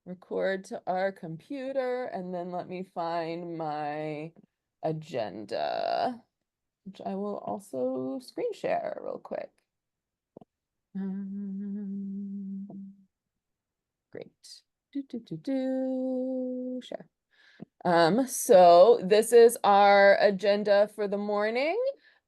record to our computer, and then let me find my agenda, which I will also screen share real quick. Great. Share. So this is our agenda for the morning.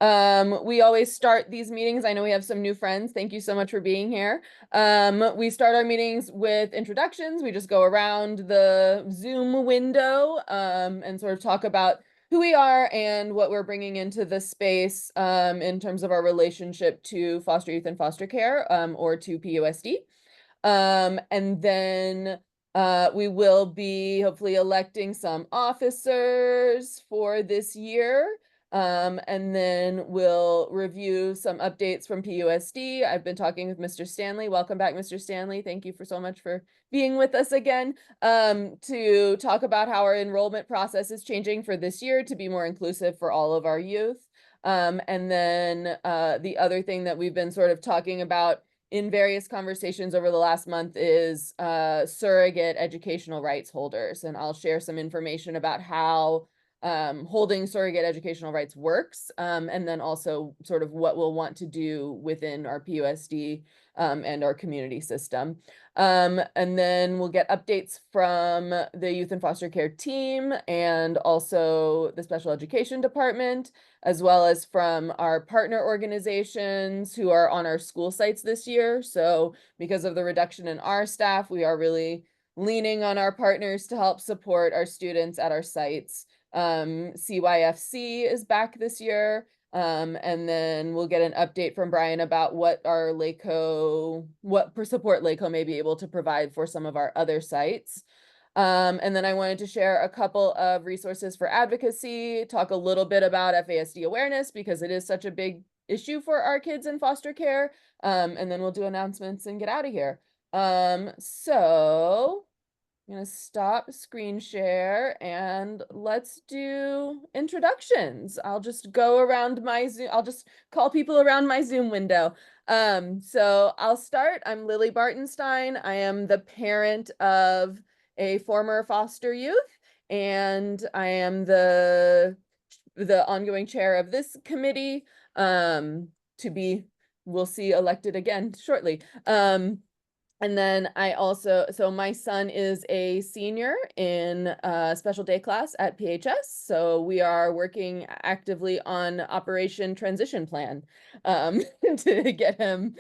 We always start these meetings. I know we have some new friends. Thank you so much for being here. We start our meetings with introductions. We just go around the Zoom window and sort of talk about who we are and what we're bringing into the space in terms of our relationship to foster youth and foster care or to PUSD. And then we will be hopefully electing some officers for this year. And then we'll review some updates from PUSD. I've been talking with Mr. Stanley. Welcome back, Mr. Stanley. Thank you for so much for being with us again to talk about how our enrollment process is changing for this year to be more inclusive for all of our youth. And then the other thing that we've been sort of talking about in various conversations over the last month is surrogate educational rights holders. And I'll share some information about how holding surrogate educational rights works, and then also sort of what we'll want to do within our PUSD and our community system. And then we'll get updates from the youth and foster care team and also the special education department, as well as from our partner organizations who are on our school sites this year. So because of the reduction in our staff, we are really leaning on our partners to help support our students at our sites. CYFC is back this year. And then we'll get an update from Brian about what our what support LACO may be able to provide for some of our other sites. And then I wanted to share a couple of resources for advocacy, talk a little bit about FASD awareness because it is such a big issue for our kids in foster care. And then we'll do announcements and get out of here. So I'm gonna stop screen share and let's do introductions. I'll just go around my Zoom. I'll just call people around my Zoom window. So I'll start. I'm Lily Bartenstein. I am the parent of a former foster youth, and I am the ongoing chair of this committee to be, we'll see, elected again shortly. And then I also, so my son is a senior in a special day class at PHS. So we are working actively on Operation Transition Plan to get him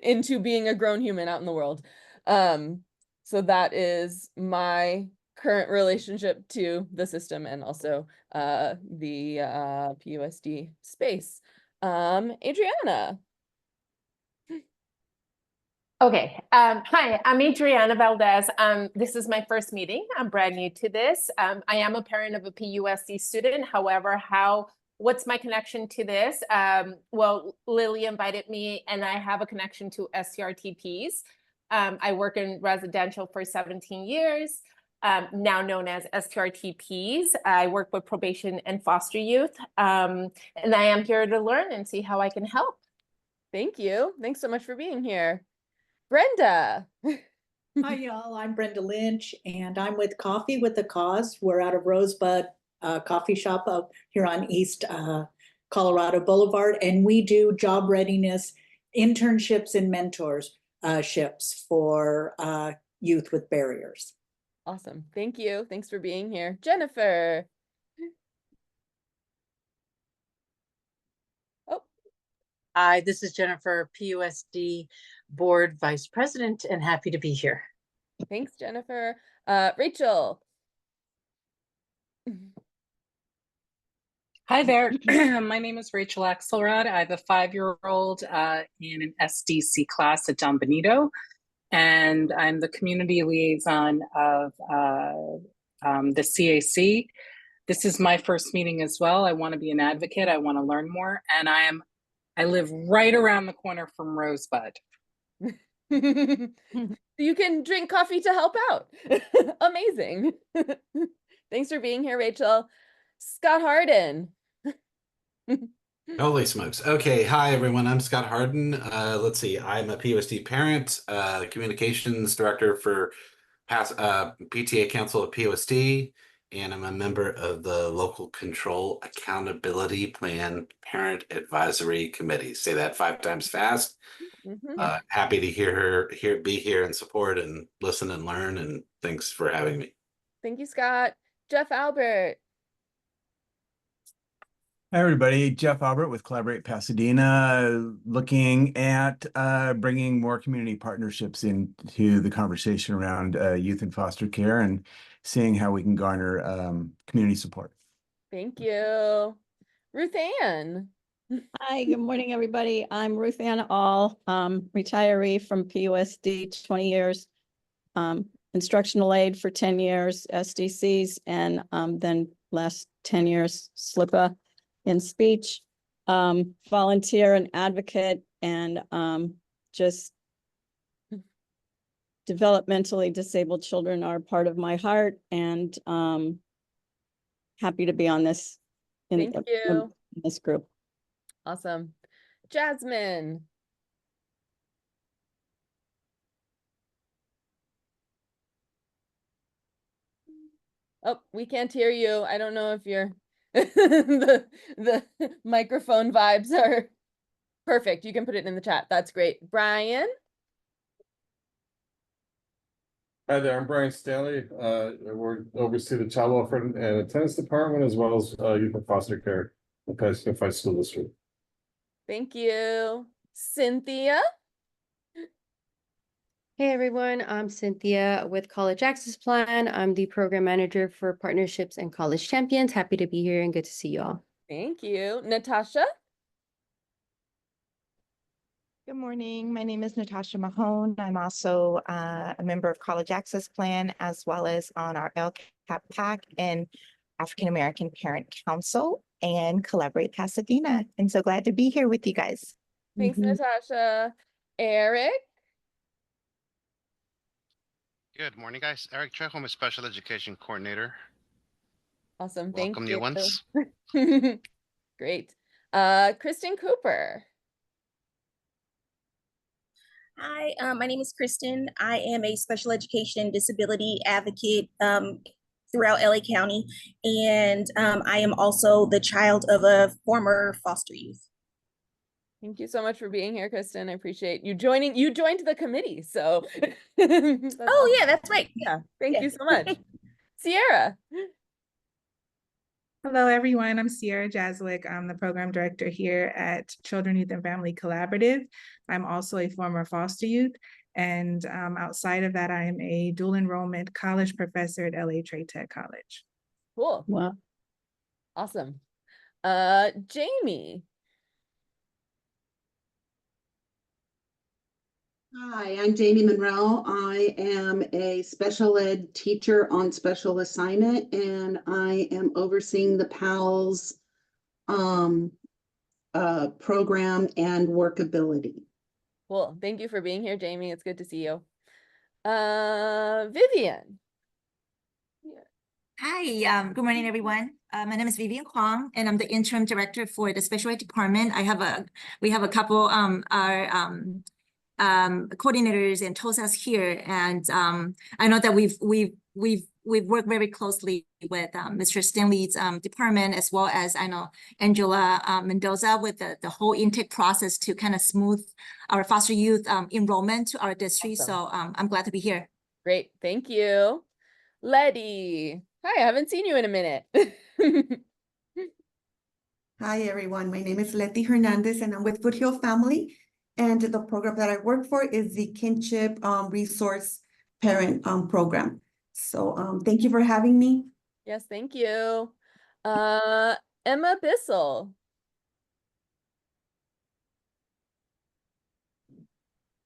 into being a grown human out in the world. So that is my current relationship to the system and also the PUSD space. Adriana. Okay. Hi, I'm Adriana Valdez. This is my first meeting. I'm brand new to this. I am a parent of a PUSD student. However, what's my connection to this? Well, Lily invited me and I have a connection to STRTPs. I work in residential for 17 years, now known as STRTPs. I work with probation and foster youth. And I am here to learn and see how I can help. Thank you. Thanks so much for being here. Brenda. Hi, y'all. I'm Brenda Lynch, and I'm with Coffee with a Cause. We're out of Rosebud Coffee Shop up here on East Colorado Boulevard, and we do job readiness, internships, and mentorships for youth with barriers. Awesome. Thank you. Thanks for being here. Jennifer. Oh. Hi, this is Jennifer, PUSD Board Vice President, and happy to be here. Thanks, Jennifer. Rachel. Hi there. My name is Rachel Axelrod. I have a 5-year-old in an SDC class at Don Benito, and I'm the community liaison of the CAC. This is my first meeting as well. I want to be an advocate. I want to learn more, and I live right around the corner from Rosebud. You can drink coffee to help out. Amazing. Thanks for being here, Rachel. Scott Harden. Holy smokes. Okay. Hi, everyone. I'm Scott Harden. Let's see. I'm a PUSD parent, communications director for PTA Council of POSD, and I'm a member of the Local Control Accountability Plan Parent Advisory Committee. Say that 5 times fast. Mhm. Happy to be here and support and listen and learn, and thanks for having me. Thank you, Scott. Jeff Albert. Hi, everybody. Jeff Albert with Collaborate Pasadena, looking at bringing more community partnerships into the conversation around youth and foster care and seeing how we can garner community support. Thank you. Ruth Ann. Hi, good morning, everybody. I'm Ruth Ann All, retiree from PUSD, 20 years, instructional aide for 10 years, SDCs, and then last 10 years, SLIPA in speech, volunteer and advocate, and just developmentally disabled children are part of my heart, and happy to be on this Thank you. in this group. Awesome. Jasmine. Oh, we can't hear you. I don't know if you're the microphone vibes are perfect. You can put it in the chat. That's great. Brian. Hi there, I'm Brian Stanley. I oversee the Child Welfare and Attendance Department, as well as Youth and Foster Care in the Pasadena Unified School District. Thank you. Cynthia. Hey everyone, I'm Cynthia with College Access Plan. I'm the program manager for partnerships and college champions. Happy to be here and good to see you all. Thank you. Natasha. Good morning. My name is Natasha Mahone. I'm also a member of College Access Plan, as well as on our LCAP PAC and African American Parent Council and Collaborate Pasadena. And so glad to be here with you guys. Thanks, Natasha. Eric. Good morning, guys. Eric Trejo, I'm a special education coordinator. Awesome. Welcome Thank new you. ones. Great. Kristen Cooper. Hi, my name is Kristen. I am a special education disability advocate throughout LA County, and I am also the child of a former foster youth. Thank you so much for being here, Kristen. I appreciate you joining. You joined the committee, so. Oh, yeah, that's right. Yeah, thank you so much. Sierra. Hello, everyone. I'm Sierra Jaswick. I'm the program director here at Children, Youth, and Family Collaborative. I'm also a former foster youth. And outside of that, I am a dual enrollment college professor at LA Trade Tech College. Cool. Wow. Awesome. Jamie. Hi, I'm Jamie Monroe. I am a special ed teacher on special assignment, and I am overseeing the PALS program and workability. Cool. Thank you for being here, Jamie. It's good to see you. Vivian. Hi, good morning, everyone. My name is Vivian Kwong, and I'm the interim director for the special ed department. We have a couple coordinators and TOSAs here, and I know that we've worked very closely with Mr. Stanley's department, as well as I know Angela Mendoza with the whole intake process to kind of smooth our foster youth enrollment to our district. Awesome. So I'm glad to be here. Great, thank you. Letty. Hi, I haven't seen you in a minute. Hi, everyone. My name is Letty Hernandez, and I'm with Foothill Family. And the program that I work for is the Kinship Resource Parent Program. So thank you for having me. Yes, thank you. Emma Bissell.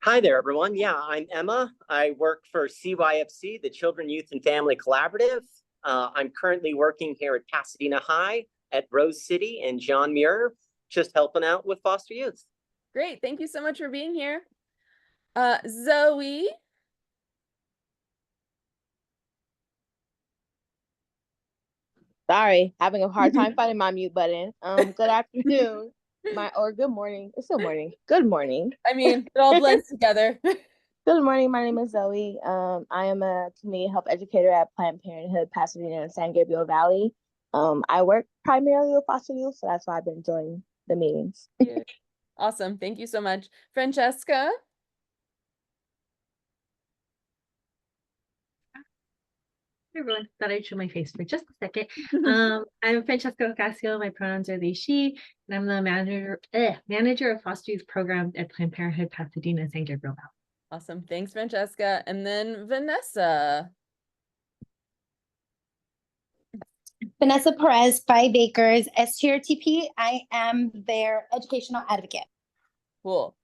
Hi there, everyone. Yeah, I'm Emma. I work for CYFC, the Children, Youth, and Family Collaborative. I'm currently working here at Pasadena High, at Rose City, and John Muir, just helping out with foster youth. Great, thank you so much for being here. Zoe. Sorry, having a hard time finding my mute button. Good afternoon, or good morning. It's still morning. Good morning. I mean, it all blends together. Good morning. My name is Zoe. I am a community health educator at Planned Parenthood Pasadena and San Gabriel Valley. I work primarily with foster youth, so that's why I've been joining the meetings. Awesome. Thank you so much. Francesca? Hey everyone, thought I'd show my face for just a second. I'm Francesca Ocasio. My pronouns are they, she, and I'm the manager of foster youth program at Planned Parenthood Pasadena and San Gabriel Valley. Awesome. Thanks, Francesca. And then Vanessa. Vanessa Perez, 5 Acres, STRTP. I am their educational advocate. Cool.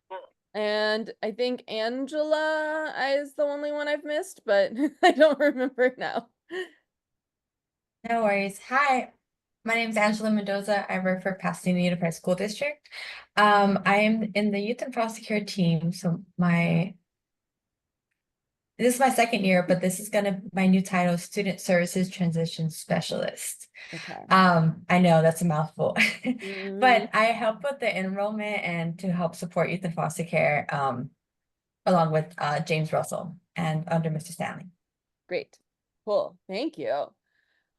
And I think Angela is the only one I've missed, but I don't remember now. No worries. Hi, my name is Angela Mendoza. I work for Pasadena Unified School District. I am in the youth and foster care team. So this is my second year, but this is my new title, Student Services Transition Specialist. Okay. I know that's a mouthful, but I help with the enrollment and to help support youth and foster care, along with James Russell and under Mr. Stanley. Great. Cool. Thank you.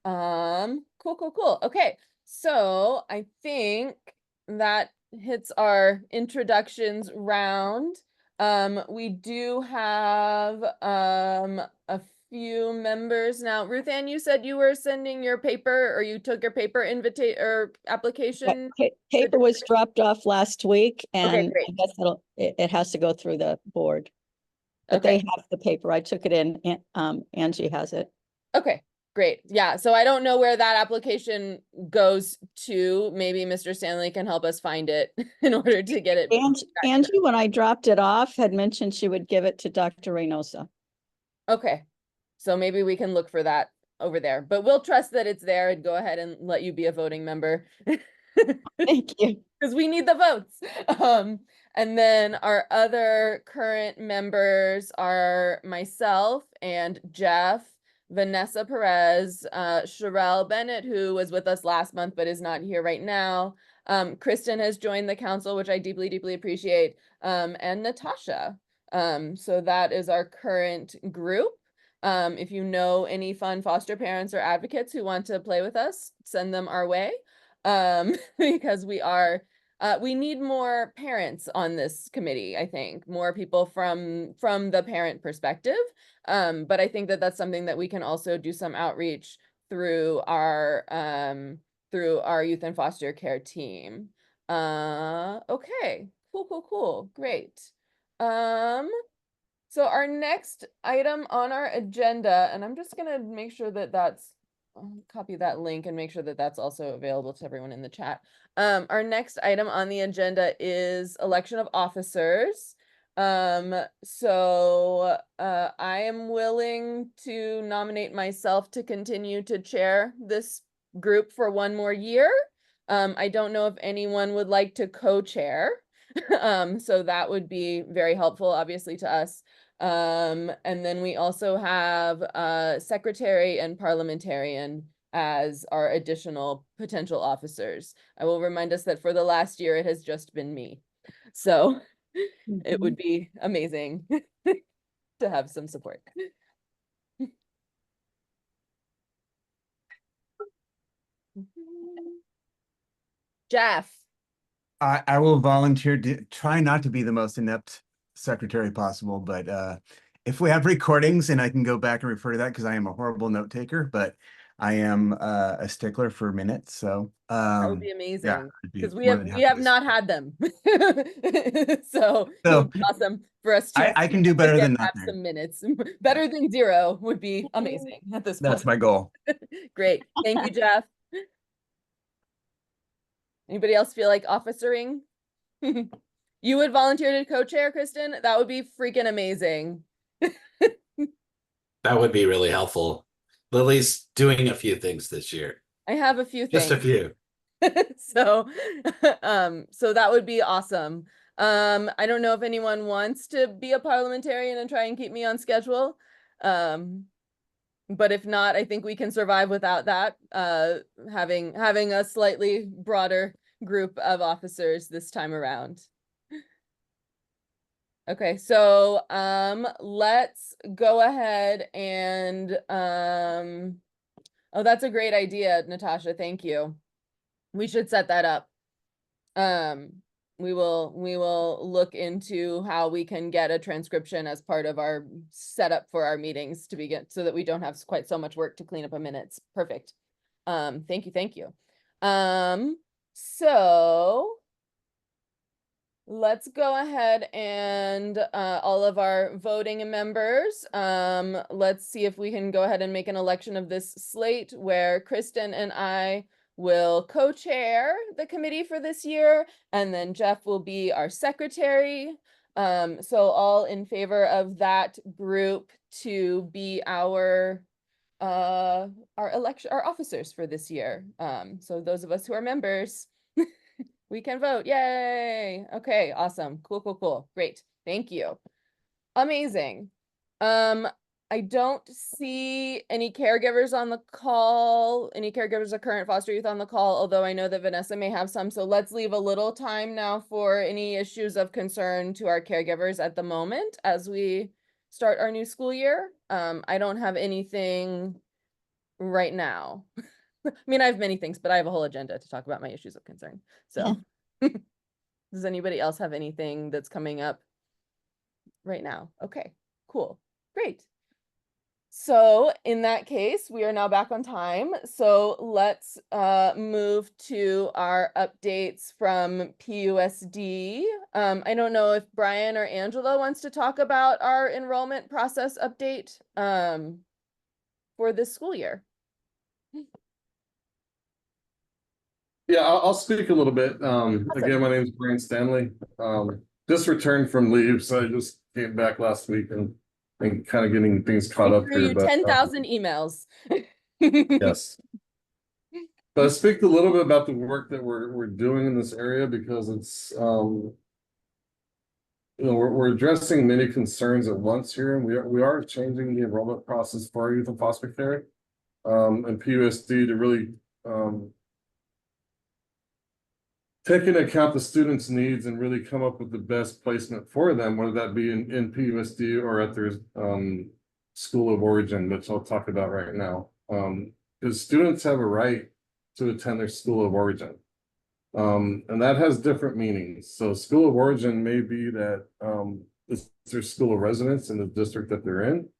Cool. Okay. So I think that hits our introductions round. We do have a few members now. Ruth Ann, you said you were sending your paper, or you took your paper application. Paper was dropped off last week, Okay, and great. I guess it has to go through the board. But they have the paper. I took it in, and Angie has it. Okay, great. Yeah, so I don't know where that application goes to. Maybe Mr. Stanley can help us find it in order to get it. Angie, when I dropped it off, had mentioned she would give it to Dr. Reynosa. Okay, so maybe we can look for that over there, but we'll trust that it's there and go ahead and let you be a voting member. Thank you. Because we need the votes. And then our other current members are myself and Jeff, Vanessa Perez, Sherelle Bennett, who was with us last month but is not here right now. Kristen has joined the council, which I deeply appreciate, and Natasha. So that is our current group. If you know any fun foster parents or advocates who want to play with us, send them our way. Because we need more parents on this committee. I think more people from the parent perspective. But I think that that's something that we can also do some outreach through our youth and foster care team. Okay, cool, great. So our next item on our agenda, and I'm just gonna make sure that that's copy that link and make sure that that's also available to everyone in the chat. Our next item on the agenda is election of officers. So I am willing to nominate myself to continue to chair this group for one more year. I don't know if anyone would like to co-chair. So that would be very helpful, obviously, to us. And then we also have secretary and parliamentarian as our additional potential officers. I will remind us that for the last year, it has just been me. So it would be amazing to have some support. Jeff. I will volunteer to try not to be the most inept secretary possible, but if we have recordings, and I can go back and refer to that because I am a horrible note taker, but I am a stickler for minutes. So that would be amazing, yeah, because we have not had them. So it would be awesome for us to I can do better than have nothing. some minutes. Better than 0 would be amazing at this point. That's my goal. Great. Thank you, Jeff. Anybody else feel like officering? You would volunteer to co-chair, Kristen? That would be freaking amazing. That would be really helpful. Lily's doing a few things this year. I have a few things. Just a few. So that would be awesome. I don't know if anyone wants to be a parliamentarian and try and keep me on schedule. But if not, I think we can survive without that. Having a slightly broader group of officers this time around. Okay, so let's go ahead and oh, that's a great idea, Natasha. Thank you. We should set that up. We will look into how we can get a transcription as part of our setup for our meetings to begin, so that we don't have quite so much work to clean up a minutes. Perfect. Thank you. So let's go ahead and all of our voting members, let's see if we can go ahead and make an election of this slate where Kristen and I will co-chair the committee for this year, and then Jeff will be our secretary. So all in favor of that group to be our officers for this year. So those of us who are members, we can vote. Yay. Okay, awesome. Cool. Great. Thank you. Amazing. I don't see any caregivers on the call, any caregivers of current foster youth on the call, although I know that Vanessa may have some. So let's leave a little time now for any issues of concern to our caregivers at the moment as we start our new school year. I don't have anything right now. I mean, I have many things, but I have a whole agenda to talk about my issues of concern. So does anybody else have anything that's coming up right now? Okay, cool. Great. So in that case, we are now back on time. So let's move to our updates from PUSD. I don't know if Brian or Angela wants to talk about our enrollment process update for this school year. Yeah, I'll speak a little bit. Again, my name is Brian Stanley. Just returned from leave, so I just came back last week and kind of getting things caught up here. But 10,000 emails. Yes. But I'll speak a little bit about the work that we're doing in this area, because it's we're addressing many concerns at once here, and we are changing the enrollment process for our youth in foster care and PUSD to really take into account the students' needs and really come up with the best placement for them, whether that be in PUSD or at their school of origin, which I'll talk about right now. Because students have a right to attend their school of origin. And that has different meanings. So school of origin may be that it's their school of residence in the district that they're in.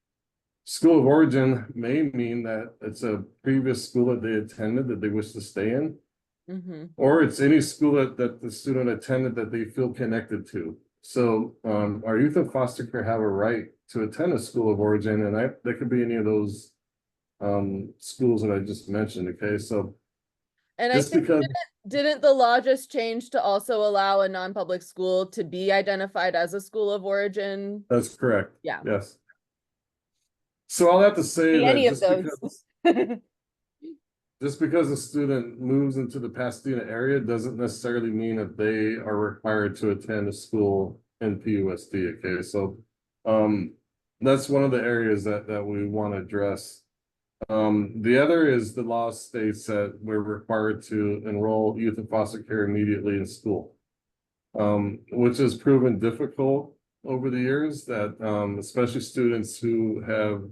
School of origin may mean that it's a previous school that they attended that they wish to stay in. Or it's any school that the student attended that they feel connected to. So our youth in foster care have a right to attend a school of origin, and that could be any of those schools that I just mentioned. Okay, so and I think didn't the law just change to also allow a non-public school to be identified as a school of origin? That's correct. Yeah. Yes. So I'll have to say that any of those. Just because a student moves into the Pasadena area doesn't necessarily mean that they are required to attend a school in PUSD. Okay, so that's one of the areas that we want to address. The other is the law states that we're required to enroll youth in foster care immediately in school, which has proven difficult over the years, that especially students who have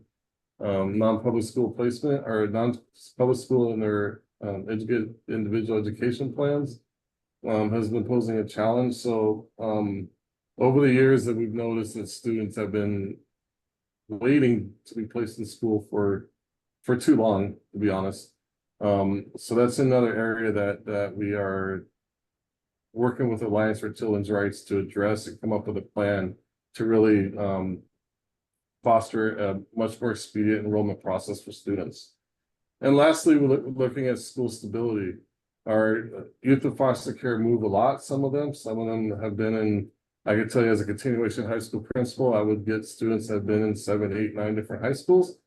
non-public school placement or non-public school in their individual education plans has been posing a challenge. So over the years that we've noticed that students have been waiting to be placed in school for too long, to be honest. So that's another area that we are working with Alliance for Children's Rights to address and come up with a plan to really foster a much more expedient enrollment process for students. And lastly, we're looking at school stability. Our youth in foster care move a lot, some of them have been in, I can tell you as a continuation high school principal, I would get students that have been in 7, 8, 9 different high schools.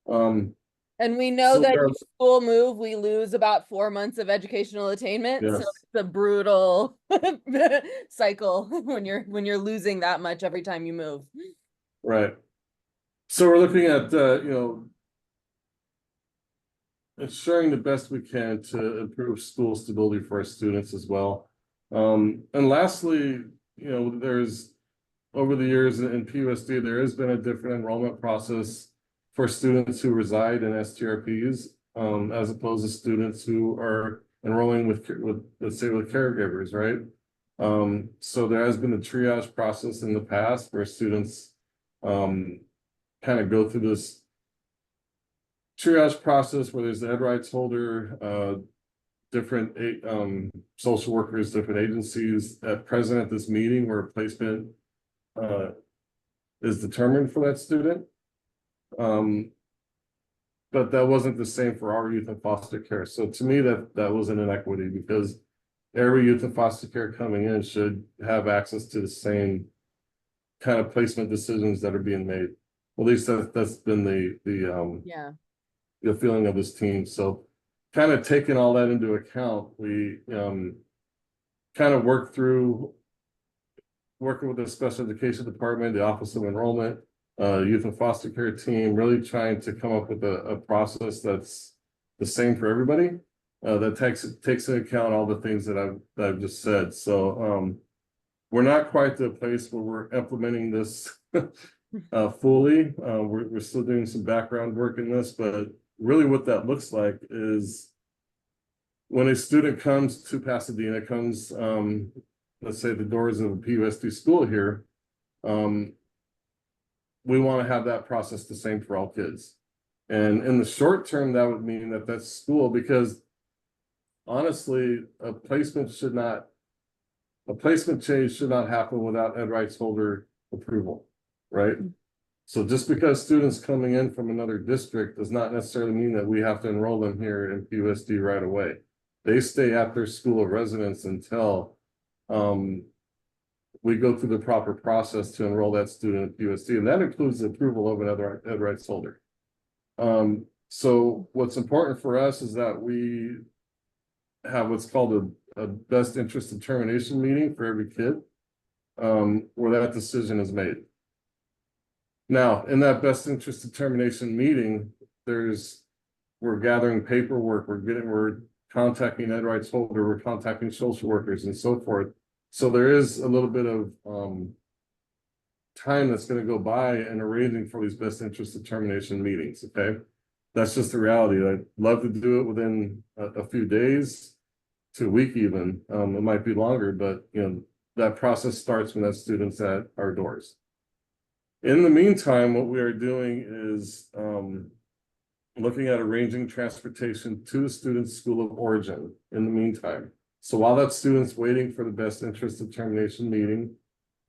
And we know that each school move, we lose about 4 months of educational attainment. Yes. So it's a brutal cycle when you're losing that much every time you move. Right. So we're looking at, ensuring the best we can to improve school stability for our students as well. And lastly, there's over the years in PUSD, there has been a different enrollment process for students who reside in STRPs, as opposed to students who are enrolling with, let's say, with caregivers, right? So there has been a triage process in the past where students, kind of go through this triage process where there's the ed rights holder, different social workers, different agencies. At present at this meeting where placement is determined for that student. But that wasn't the same for our youth in foster care. So to me, that was an inequity, because every youth in foster care coming in should have access to the same kind of placement decisions that are being made. At least that's been the feeling of this team. So kind of taking all that into account, we kind of working with the special education department, the Office of Enrollment, youth and foster care team, really trying to come up with a process that's the same for everybody, that takes into account all the things that I've just said. So we're not quite to a place where we're implementing this fully. We're still doing some background work in this, but really what that looks like is when a student comes to Pasadena, let's say the doors of a PUSD school here, we want to have that process the same for all kids. And in the short term, that would mean that that's school, because honestly, a placement change should not happen without ed rights holder approval, right? So just because students coming in from another district does not necessarily mean that we have to enroll them here in PUSD right away. They stay at their school of residence until we go through the proper process to enroll that student in PUSD, and that includes the approval of another ed rights holder. So what's important for us is that we have what's called a best interest determination meeting for every kid, where that decision is made. Now, in that best interest determination meeting, we're gathering paperwork, we're contacting ed rights holder, we're contacting social workers and so forth. So there is a little bit of time that's going to go by in arranging for these best interest determination meetings. Okay, that's just the reality. I'd love to do it within a few days to a week even. It might be longer, but that process starts when that student's at our doors. In the meantime, what we are doing is looking at arranging transportation to the student's school of origin in the meantime. So while that student's waiting for the best interest determination meeting,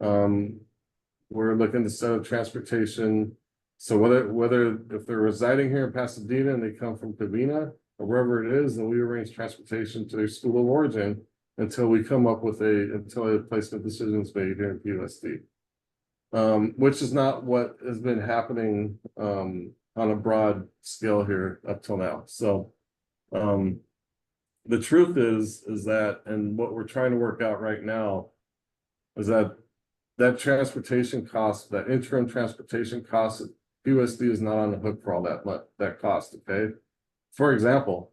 we're looking to set up transportation. So whether if they're residing here in Pasadena and they come from Covina or wherever it is, then we arrange transportation to their school of origin until we come up with until a placement decision is made here in PUSD. Which is not what has been happening on a broad scale here up till now. So the truth is that, and what we're trying to work out right now is that transportation cost, that interim transportation cost, PUSD is not on the hook for all that cost. Okay, for example,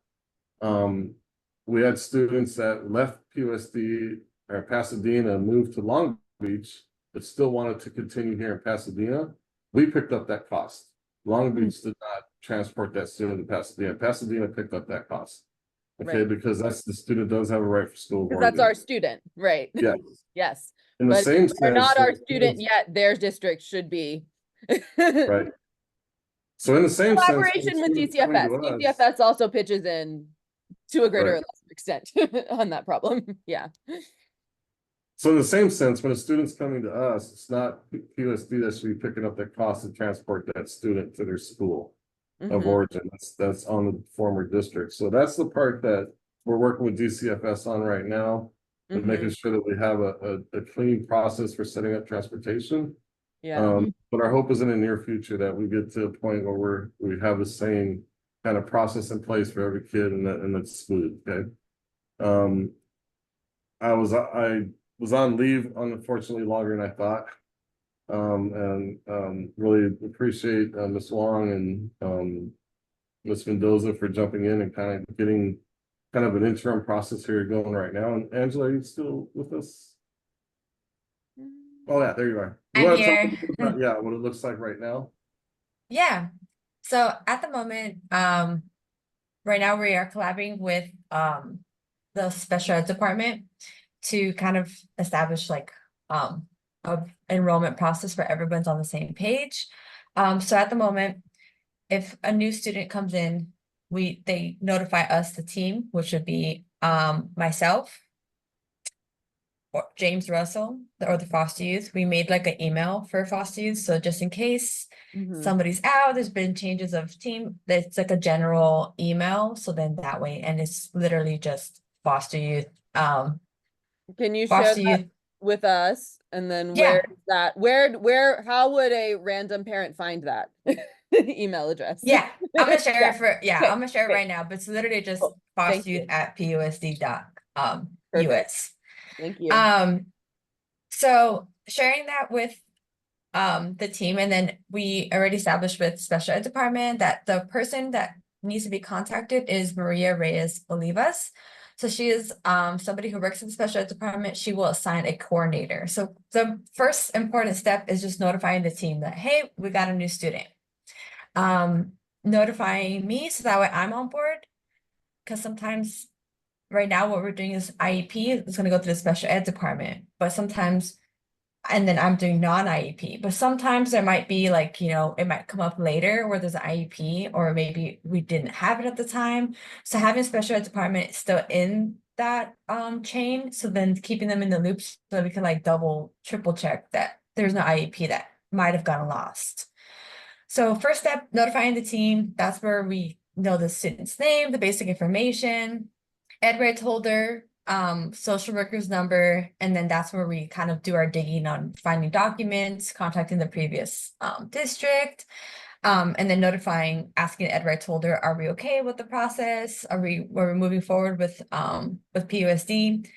we had students that left PUSD or Pasadena, moved to Long Beach, but still wanted to continue here in Pasadena. We picked up that cost. Long Beach did not transport that student to Pasadena. Pasadena picked up that cost. Okay, Right. because the student does have a right for school of Because that's origin. our student, right? Yes. Yes. In the But same if they're not sense, our the student students- yet, their district should be. Right. So in the same sense, Collaboration with DCFS. DCFS also pitches in to a greater or Right. lesser extent on that problem. Yeah. So in the same sense, when a student's coming to us, it's not PUSD that should be picking up that cost to transport that student to their school of Mhm. origin. That's on the former district. So that's the part that we're working with DCFS on right now, and making sure that we have a clean process for setting up transportation. Yeah. But our hope is in the near future that we get to a point where we have the same kind of process in place for every kid, and that's smooth. Okay. I was on leave, unfortunately, longer than I thought. And really appreciate Ms. Wong and Ms. Mendoza for jumping in and kind of getting kind of an interim process here going right now. And Angela, are you still with us? Oh yeah, there you are. You I'm wanna tell here. me about, yeah, what it looks like right now? Yeah. So at the moment, right now we are collaborating with the special ed department to kind of establish like a enrollment process where everyone's on the same page. So at the moment, if a new student comes in, they notify us, the team, which would be myself or James Russell or the foster youth. We made like an email for foster youth, so just in case somebody's out, there's been changes of team, it's like a general email, so then that way, and it's literally just foster youth. Can you share Foster that youth. with us? And then Yeah. where is that? Where, how would a random parent find that email address? Yeah, I'm gonna share Yeah. it for, yeah, Okay, I'm gonna share it great. right now, but it's literally just Cool. Thank you. fosteryouth@pusd.us. Thank you. So sharing that with the team, and then we already established with special ed department that the person that needs to be contacted is Maria Reyes Olivas. So she is somebody who works in the special ed department. She will assign a coordinator. So the first important step is just notifying the team that, hey, we got a new student. Notifying me so that way I'm on board. Because sometimes right now what we're doing is IEP is going to go to the special ed department, but sometimes, and then I'm doing non-IEP, but sometimes there might be like, you know, it might come up later where there's an IEP, or maybe we didn't have it at the time. So having special ed department still in that chain, so then keeping them in the loop so we can like double, triple check that there's no IEP that might have gotten lost. So first step, notifying the team. That's where we know the student's name, the basic information, ed rights holder, social worker's number, and then that's where we kind of do our digging on finding documents, contacting the previous district, and then notifying, asking the ed rights holder, are we okay with the process? Are we moving forward with PUSD?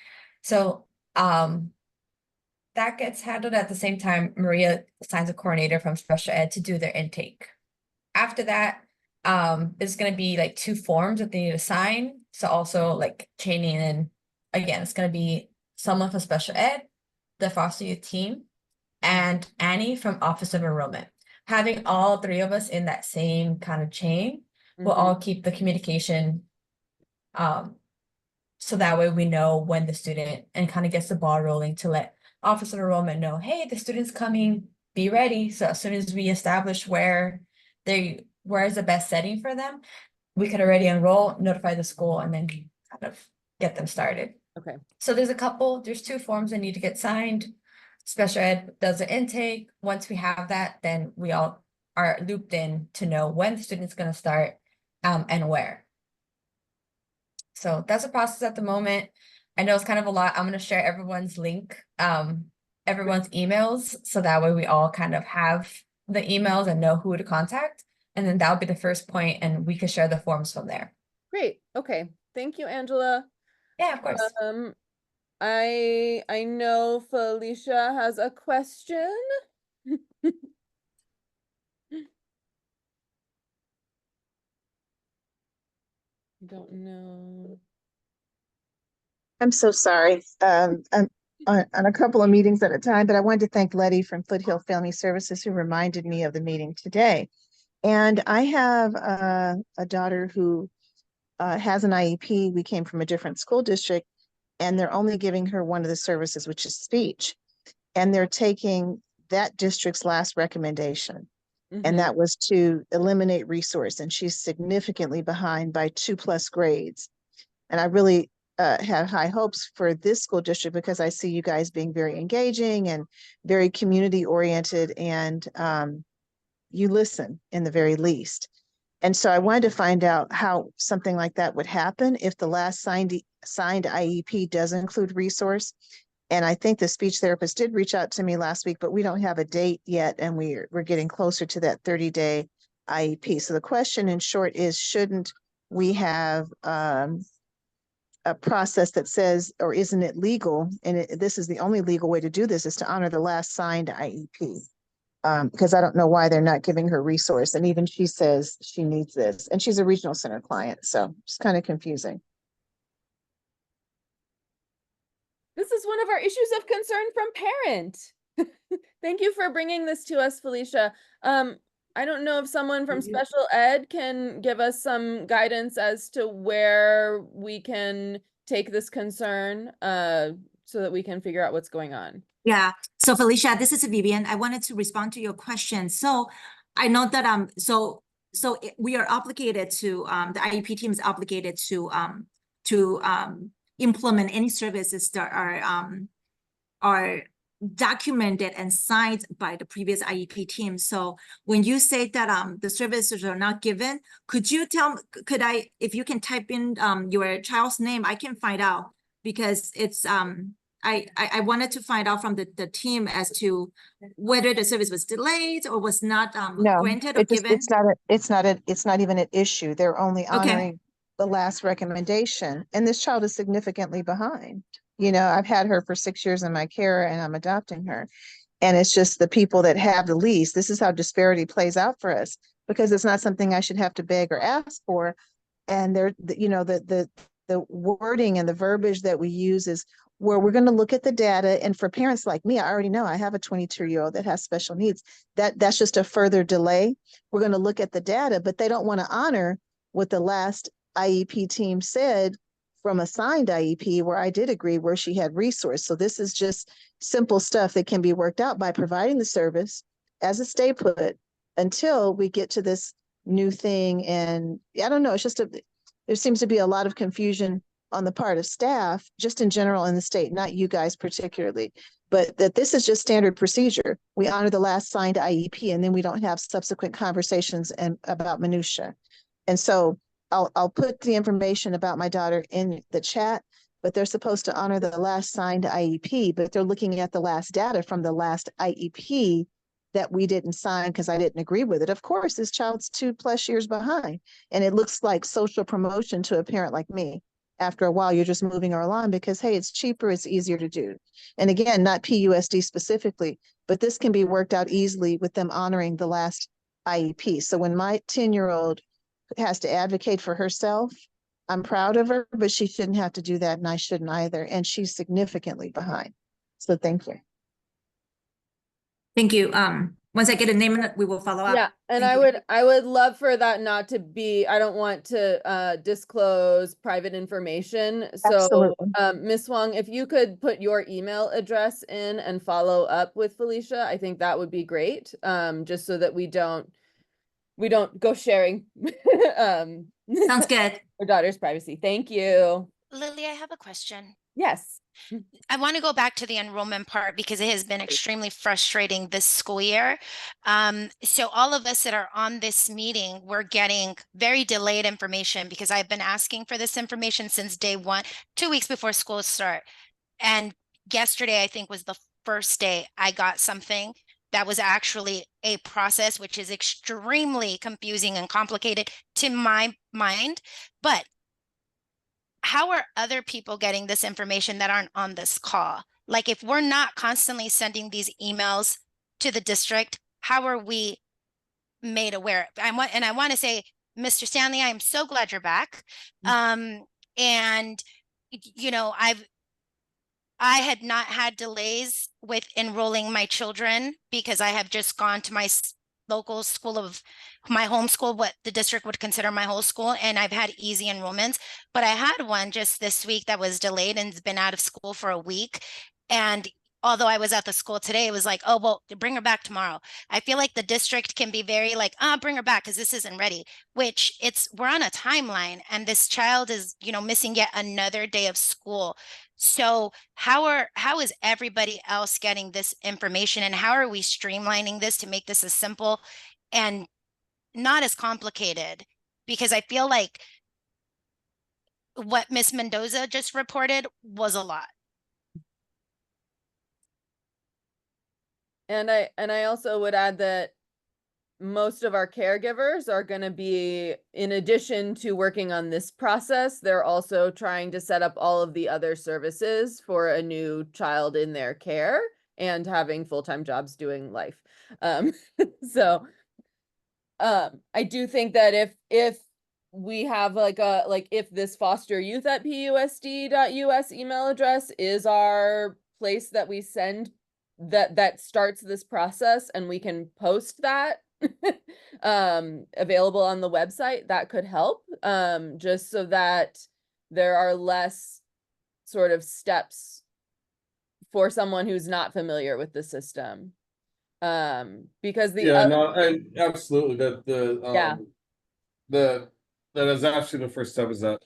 So that gets handled at the same time. Maria assigns a coordinator from special ed to do their intake. After that, it's going to be like 2 forms that they need to sign. So also like chaining in, again, it's going to be someone from special ed, the foster youth team, and Annie from Office of Enrollment. Having all 3 of us in that same kind of chain will all keep the communication, so that way we know when the student, and kind of gets the ball rolling to let Office of Enrollment know, hey, the student's coming, be ready. So as soon as we establish where is the best setting for them, we could already enroll, notify the school, and then kind of get them started. Okay. So there's 2 forms that need to get signed. Special ed does the intake. Once we have that, then we all are looped in to know when the student's going to start, and where. So that's a process at the moment. I know it's kind of a lot. I'm going to share everyone's link, everyone's emails, so that way we all kind of have the emails and know who to contact. And then that'll be the first point, and we can share the forms from there. Great. Okay. Thank you, Angela. Yeah, of course. I know Felicia has a question. Don't know. I'm so sorry. I'm on a couple of meetings at a time, but I wanted to thank Letty from Foothill Family Services who reminded me of the meeting today. And I have a daughter who has an IEP. We came from a different school district, and they're only giving her one of the services, which is speech. And they're taking that district's last recommendation. And that was to eliminate resource. And she's significantly behind by 2+ grades. And I really have high hopes for this school district because I see you guys being very engaging and very community oriented, and you listen in the very least. And so I wanted to find out how something like that would happen if the last signed IEP does include resource. And I think the speech therapist did reach out to me last week, but we don't have a date yet, and we're getting closer to that 30-day IEP. So the question in short is, shouldn't we have a process that says, or isn't it legal? And this is the only legal way to do this, is to honor the last signed IEP. Because I don't know why they're not giving her resource. And even she says she needs this, and she's a regional center client. So it's kind of confusing. This is one of our issues of concern from parent. Thank you for bringing this to us, Felicia. I don't know if someone from Mhm. special ed can give us some guidance as to where we can take this concern, so that we can figure out what's going on. Yeah, so Felicia, this is Vivian. I wanted to respond to your question. So I know that we are obligated to the IEP team is obligated to implement any services that are documented and signed by the previous IEP team. So when you say that the services are not given, could you if you can type in your child's name, I can find out, because it's I wanted to find out from the team as to whether the service was delayed or was not No, granted or it just, given. it's not even an issue. They're only Okay. honoring the last recommendation, and this child is significantly behind. You know, I've had her for 6 years in my care and I'm adopting her. And it's just the people that have the least. This is how disparity plays out for us, because it's not something I should have to beg or ask for. And the wording and the verbiage that we use is where we're going to look at the data. And for parents like me, I already know I have a 22-year-old that has special needs. That's just a further delay. We're going to look at the data, but they don't want to honor what the last IEP team said from a signed IEP, where I did agree, where she had resource. So this is just simple stuff that can be worked out by providing the service as a stay put until we get to this new thing. And I don't know, it's just there seems to be a lot of confusion on the part of staff, just in general in the state, not you guys particularly, but that this is just standard procedure. We honor the last signed IEP, and then we don't have subsequent conversations about minutia. And so I'll put the information about my daughter in the chat, but they're supposed to honor the last signed IEP, but they're looking at the last data from the last IEP that we didn't sign because I didn't agree with it. Of course, this child's 2+ years behind, and it looks like social promotion to a parent like me. After a while, you're just moving her along because, hey, it's cheaper, it's easier to do. And again, not PUSD specifically, but this can be worked out easily with them honoring the last IEP. So when my 10-year-old has to advocate for herself, I'm proud of her, but she shouldn't have to do that, and I shouldn't either. And she's significantly behind. So thank you. Thank you. Once I get a name, we will follow up. Yeah, and Thank you. I would love for that not to be, I don't want to disclose private information. So Absolutely. Ms. Wong, if you could put your email address in and follow up with Felicia, I think that would be great. Just so that we don't go sharing Sounds good. our daughter's privacy. Thank you. Lily, I have a question. Yes. I want to go back to the enrollment part because it has been extremely frustrating this school year. So all of us that are on this meeting, we're getting very delayed information because I've been asking for this information since day one, 2 weeks before school start. And yesterday, I think, was the first day I got something that was actually a process, which is extremely confusing and complicated to my mind. But how are other people getting this information that aren't on this call? Like, if we're not constantly sending these emails to the district, how are we made aware? I want to say, Mr. Stanley, I am so glad you're back. And you know, I had not had delays with enrolling my children because I have just gone to my local school of my homeschool, what the district would consider my whole school, and I've had easy enrollments. But I had one just this week that was delayed and has been out of school for a week. And although I was at the school today, it was like, oh, well, bring her back tomorrow. I feel like the district can be very like, bring her back because this isn't ready, which we're on a timeline and this child is, you know, missing yet another day of school. So how is everybody else getting this information, and how are we streamlining this to make this as simple and not as complicated? Because I feel like what Miss Mendoza just reported was a lot. And I also would add that most of our caregivers are going to be, in addition to working on this process, they're also trying to set up all of the other services for a new child in their care and having full-time jobs doing life. So I do think that if we have if this fosteryouth@pusd.us email address is our place that we send that starts this process, and we can post that available on the website, that could help, just so that there are less sort of steps for someone who's not familiar with the system. Because the Yeah, other, no, and absolutely, Yeah. That is actually the first step, is that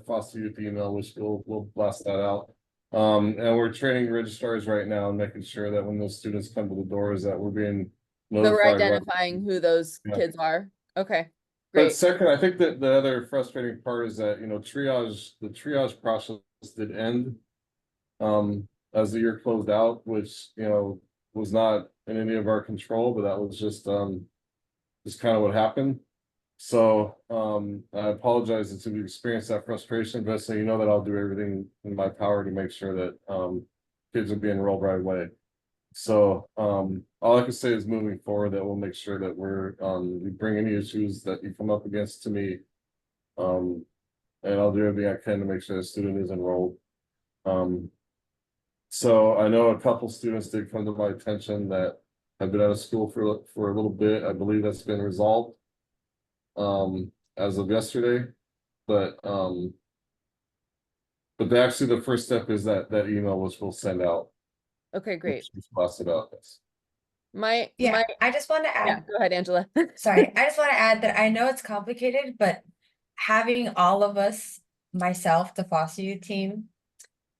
foster youth email, which we'll blast that out. And we're training registrars right now and making sure that when those students come to the doors, that we're being so we're notified. identifying who those Yeah. kids are. Okay, But great. second, I think that the other frustrating part is that, the triage process did end. As the year closed out, which, was not in any of our control, but that was just kind of what happened. So, I apologize that you experienced that frustration, but so you know that I'll do everything in my power to make sure that, kids are being enrolled right away. So, all I can say is moving forward, that we'll make sure that we bring any issues that you come up against to me. And I'll do everything I can to make sure the student is enrolled. So I know a couple students did come to my attention that have been out of school for a little bit. I believe that's been resolved as of yesterday, but actually the first step is that email, which we'll send out. Okay, great. Blast it out. Yeah, I just want to Yeah, add, go ahead, Angela. sorry, I just want to add that I know it's complicated, but having all of us, myself, the foster youth team,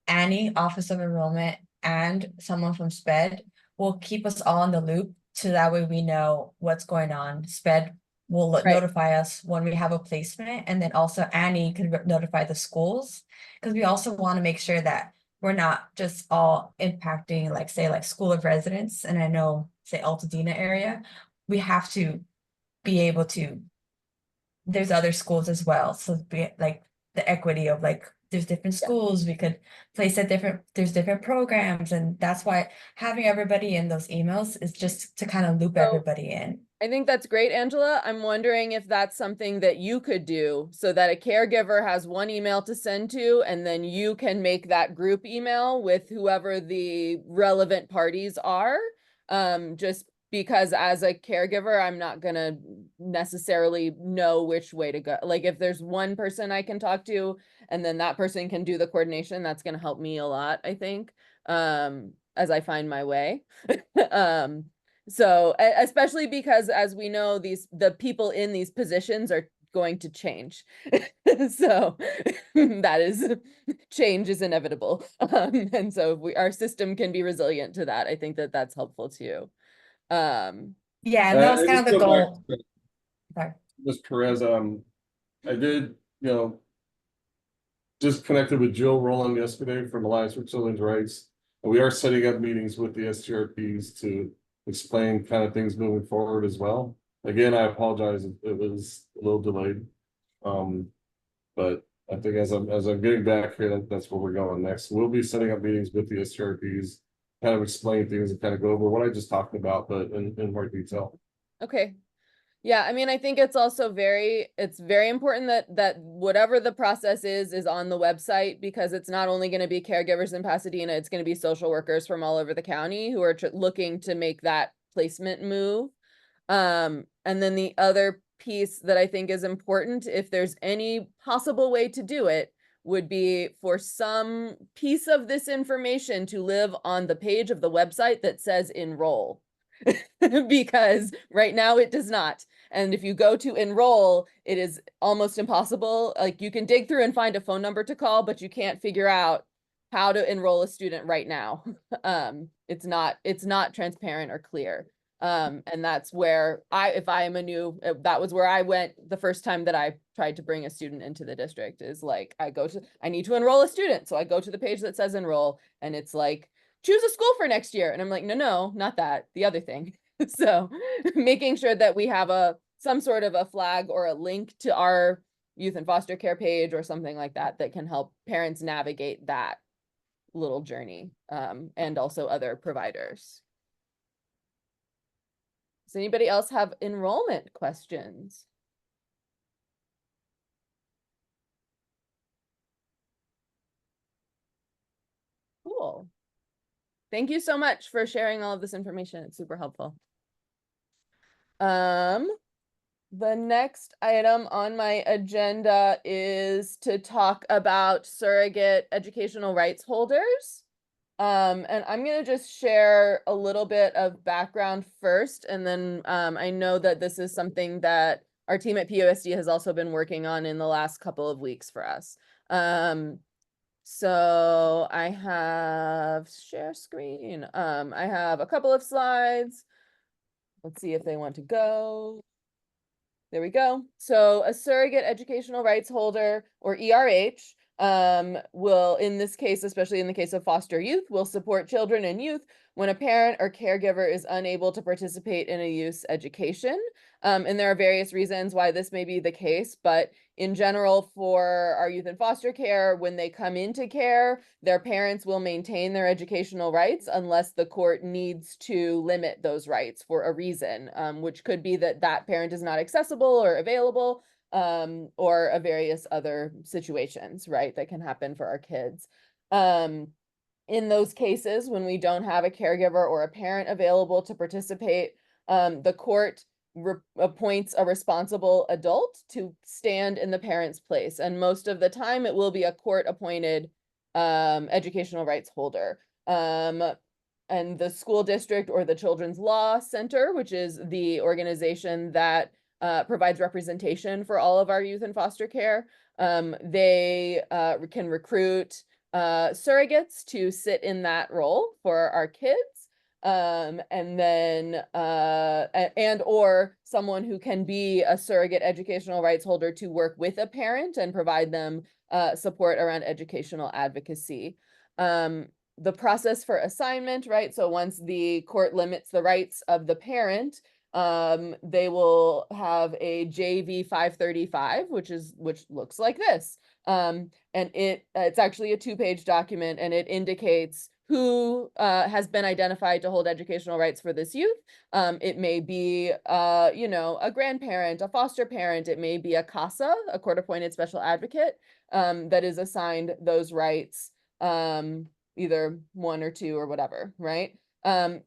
Annie, Office of Enrollment, and someone from SPED will keep us all in the loop, so that way we know what's going on. SPED will notify us when we have a placement, and then also Annie can notify the schools, because we also want to make sure that we're not just all impacting, like, say, like School of Residence, and I know, say, Altadena area. We have to be able to, there's other schools as well, so be like the equity of, like, there's different schools, we could place at there's different programs, and that's why having everybody in those emails is just to kind of loop everybody in. I think that's great, Angela. I'm wondering if that's something that you could do, so that a caregiver has one email to send to, and then you can make that group email with whoever the relevant parties are. Just because as a caregiver, I'm not gonna necessarily know which way to go. Like, if there's one person I can talk to, and then that person can do the coordination, that's gonna help me a lot, I think, as I find my way. So especially because, as we know, the people in these positions are going to change. So change is inevitable. And so if our system can be resilient to that, I think that that's helpful too. Yeah, and that was kind of the goal. Sorry. Ms. Perez, I did, just connected with Jill Rowland yesterday from Alliance for Children's Rights. And we are setting up meetings with the STRPs to explain kind of things moving forward as well. Again, I apologize if it was a little delayed. But I think as I'm getting back here, that's where we're going next. We'll be setting up meetings with the STRPs, kind of explain things and kind of go over what I just talked about, but in more detail. Okay. Yeah, I mean, I think it's also it's very important that whatever the process is on the website, because it's not only going to be caregivers in Pasadena, it's going to be social workers from all over the county who are looking to make that placement move. And then the other piece that I think is important, if there's any possible way to do it, would be for some piece of this information to live on the page of the website that says enroll. Because right now it does not. And if you go to enroll, it is almost impossible. Like, you can dig through and find a phone number to call, but you can't figure out how to enroll a student right now. It's not transparent or clear. And that's where that was where I went the first time that I tried to bring a student into the district, is like, I need to enroll a student. So I go to the page that says enroll, and it's like, choose a school for next year. And I'm like, no, not that, the other thing. So making sure that we have some sort of a flag or a link to our youth and foster care page or something like that can help parents navigate that little journey, and also other providers. Does anybody else have enrollment questions? Cool. Thank you so much for sharing all of this information. It's super helpful. The next item on my agenda is to talk about surrogate educational rights holders. And I'm gonna just share a little bit of background first, and then I know that this is something that our team at PUSD has also been working on in the last couple of weeks for us. So I have share screen. I have a couple of slides. Let's see if they want to go. There we go. So a surrogate educational rights holder, or ERH, will, in this case, especially in the case of foster youth, will support children and youth when a parent or caregiver is unable to participate in a youth's education. And there are various reasons why this may be the case, but in general, for our youth in foster care, when they come into care, their parents will maintain their educational rights unless the court needs to limit those rights for a reason, which could be that that parent is not accessible or available, or a various other situations, right, that can happen for our kids. In those cases, when we don't have a caregiver or a parent available to participate, the court appoints a responsible adult to stand in the parent's place. And most of the time it will be a court-appointed educational rights holder. And the school district or the Children's Law Center, which is the organization that provides representation for all of our youth in foster care, they can recruit surrogates to sit in that role for our kids. And then and or someone who can be a surrogate educational rights holder to work with a parent and provide them support around educational advocacy. The process for assignment, right? So once the court limits the rights of the parent, they will have a JV 535, which looks like this. And it's actually a 2-page document, and it indicates who has been identified to hold educational rights for this youth. It may be, you know, a grandparent, a foster parent. It may be a CASA, a court-appointed special advocate, that is assigned those rights, either 1 or 2 or whatever, right?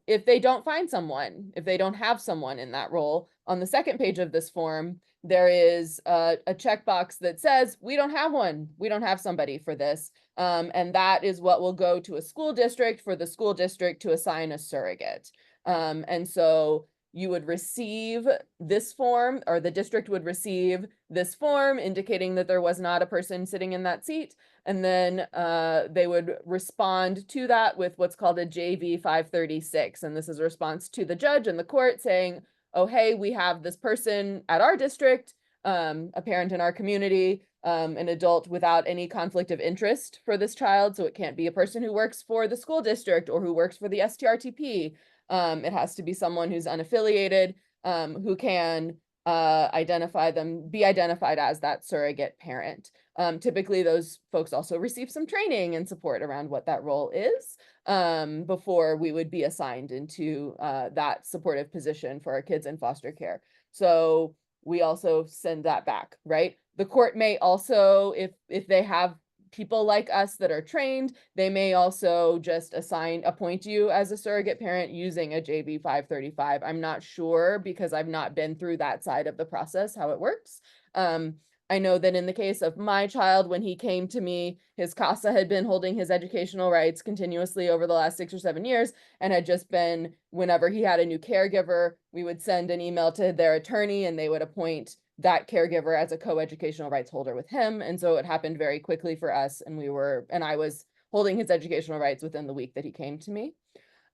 If they don't find someone, if they don't have someone in that role, on the second page of this form, there is a checkbox that says, we don't have one. We don't have somebody for this. And that is what will go to a school district for the school district to assign a surrogate. And so you would receive this form, or the district would receive this form indicating that there was not a person sitting in that seat. And then they would respond to that with what's called a JV 536. And this is a response to the judge and the court saying, oh, hey, we have this person at our district, a parent in our community, an adult without any conflict of interest for this child. So it can't be a person who works for the school district or who works for the STRTP. It has to be someone who's unaffiliated, who can be identified as that surrogate parent. Typically, those folks also receive some training and support around what that role is before we would be assigned into that supportive position for our kids in foster care. So we also send that back, right? The court may also, if they have people like us that are trained, they may also just appoint you as a surrogate parent using a JV 535. I'm not sure because I've not been through that side of the process, how it works. I know that in the case of my child, when he came to me, his CASA had been holding his educational rights continuously over the last 6 or 7 years, and had just been, whenever he had a new caregiver, we would send an email to their attorney and they would appoint that caregiver as a co-educational rights holder with him. And so it happened very quickly for us, and I was holding his educational rights within the week that he came to me.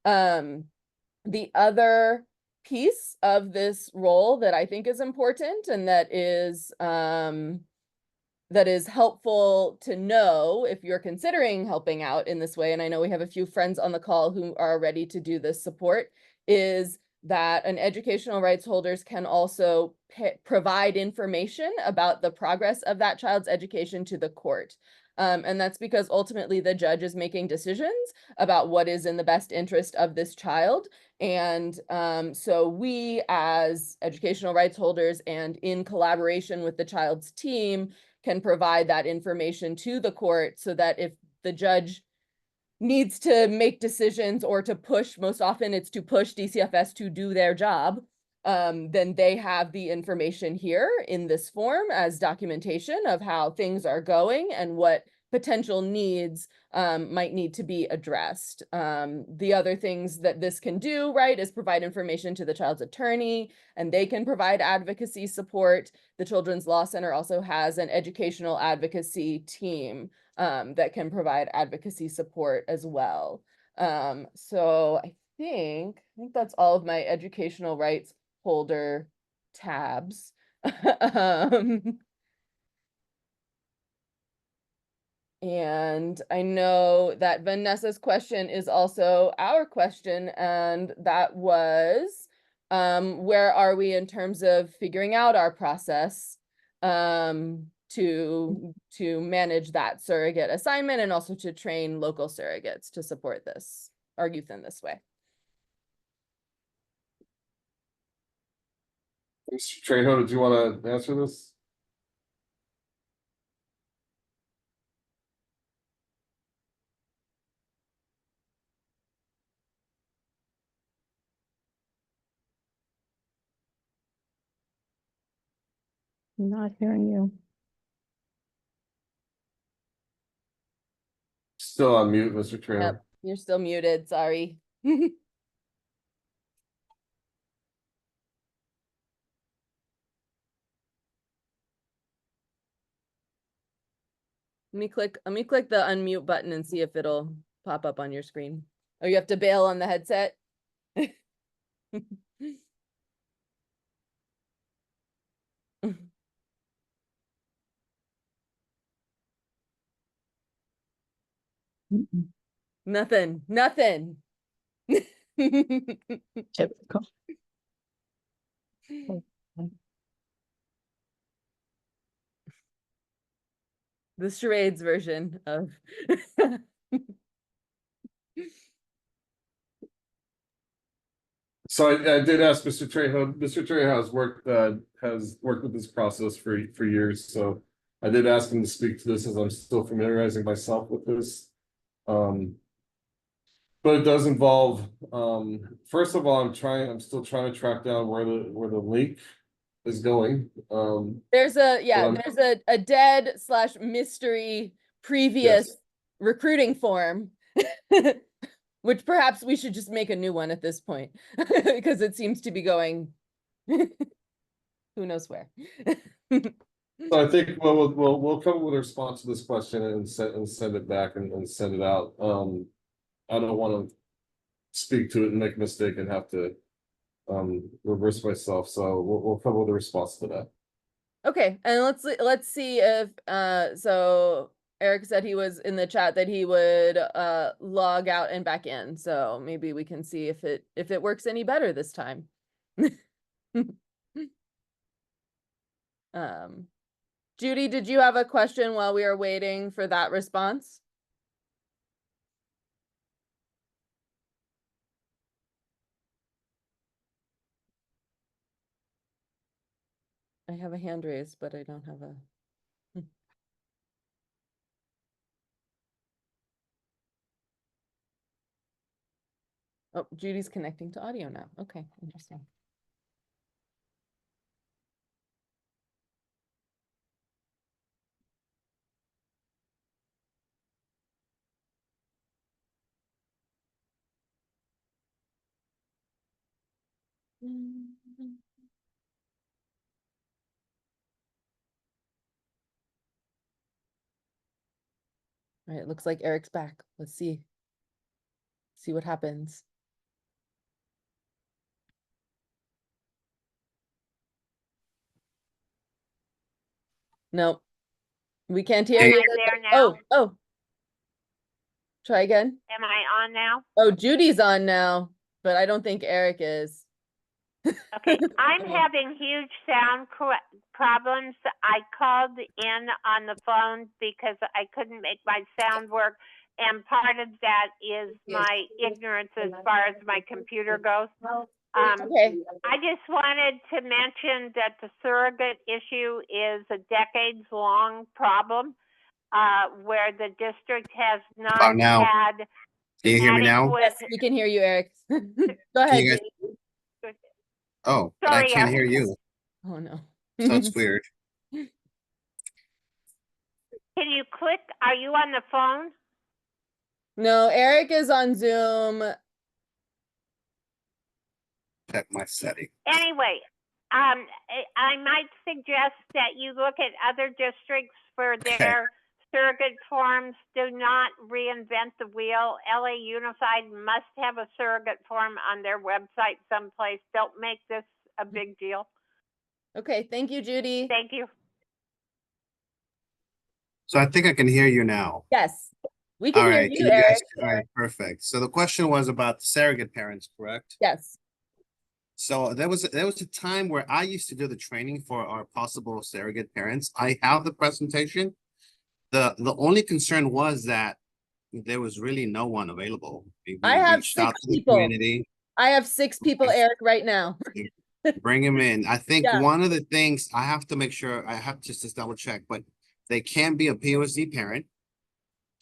The other piece of this role that I think is important and that is helpful to know if you're considering helping out in this way, and I know we have a few friends on the call who are ready to do this support, is that an educational rights holders can also provide information about the progress of that child's education to the court. And that's because ultimately the judge is making decisions about what is in the best interest of this child. And so we, as educational rights holders and in collaboration with the child's team, can provide that information to the court so that if the judge needs to make decisions or to push, most often it's to push DCFS to do their job, then they have the information here in this form as documentation of how things are going and what potential needs might need to be addressed. The other things that this can do, right, is provide information to the child's attorney, and they can provide advocacy support. The Children's Law Center also has an educational advocacy team that can provide advocacy support as well. So I think that's all of my educational rights holder tabs. And I know that Vanessa's question is also our question, and that was, where are we in terms of figuring out our process to manage that surrogate assignment and also to train local surrogates to support this, our youth in this way. Mr. Trejo, did you want to answer this? I'm not hearing you. Still on mute, Mr. Trejo. Yep, you're still muted, sorry. Let me click the unmute button and see if it'll pop up on your screen. Oh, you have to bail on the headset? Nothing. Typical. The charades version of So I did ask Mr. Trejo. Mr. Trejo has worked with this process for years. So I did ask him to speak to this as I'm still familiarizing myself with this. But it does involve, first of all, I'm still trying to track down where the link is going. there's a But there's a dead / mystery previous Yes. recruiting form, which perhaps we should just make a new one at this point because it seems to be going who knows where. So I think we'll come up with a response to this question and send it back and send it out. I don't want to speak to it and make a mistake and have to reverse myself. So we'll come up with a response to that. Okay, and let's see if so Eric said he was in the chat that he would log out and back in. So maybe we can see if it works any better this time. Judy, did you have a question while we are waiting for that response? I have a hand raised, but I don't have a. Oh, Judy's connecting to audio now. Okay, interesting. All right, it looks like Eric's back. Let's see what happens. No, we can't hear Am you. I there now? Oh, try again. Am I on now? Oh, Judy's on now, but I don't think Eric is. Okay, I'm having huge sound problems. I called in on the phone because I couldn't make my sound work. And part of that is my ignorance as far as my computer goes. Okay. I just wanted to mention that the surrogate issue is a decades-long problem where the district has not now? had Can you hear me now? Yes, we can hear you, Eric. Go Can ahead. you guys? Judy. Oh, but I Sorry, can't Eric. hear you. Oh no. So it's weird. Can you click, are you on the phone? No, Eric is on Zoom. Check my setting. Anyway, I might suggest that you look at other districts for their surrogate forms. Do not reinvent the wheel. LA Unified must have a surrogate form on their website someplace. Don't make this a big deal. Okay, thank you, Judy. Thank you. So I think I can hear you now. Yes, we can All hear right, you, can you guys, Eric. all right, perfect. So the question was about the surrogate parents, correct? Yes. So there was a time where I used to do the training for our possible surrogate parents. I have the presentation. The only concern was that there was really no one available. We I have reached out 6 to the people. community. I have 6 people, Eric, right now. Bring him in. I think Yeah. one of the things I have to make sure, I have to just double check, but they can be a POSD parent.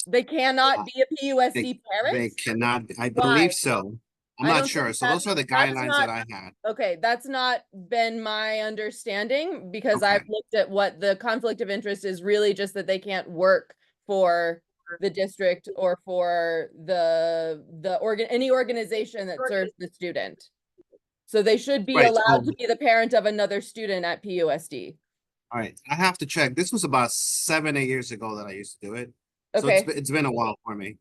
They cannot be a PUSD parent? They cannot, I Why? believe so. I'm I not don't sure. think So those are the that's guidelines not- that I had. Okay, that's not been my understanding because I've looked at what the conflict of interest is really just that they can't work for the district or for any organization that serves the student. So they should be Right, allowed to be the parent of another student at PUSD. All right, I have to check. This was about 7, 8 years ago that I used to do it. So Okay. it's been a while for me.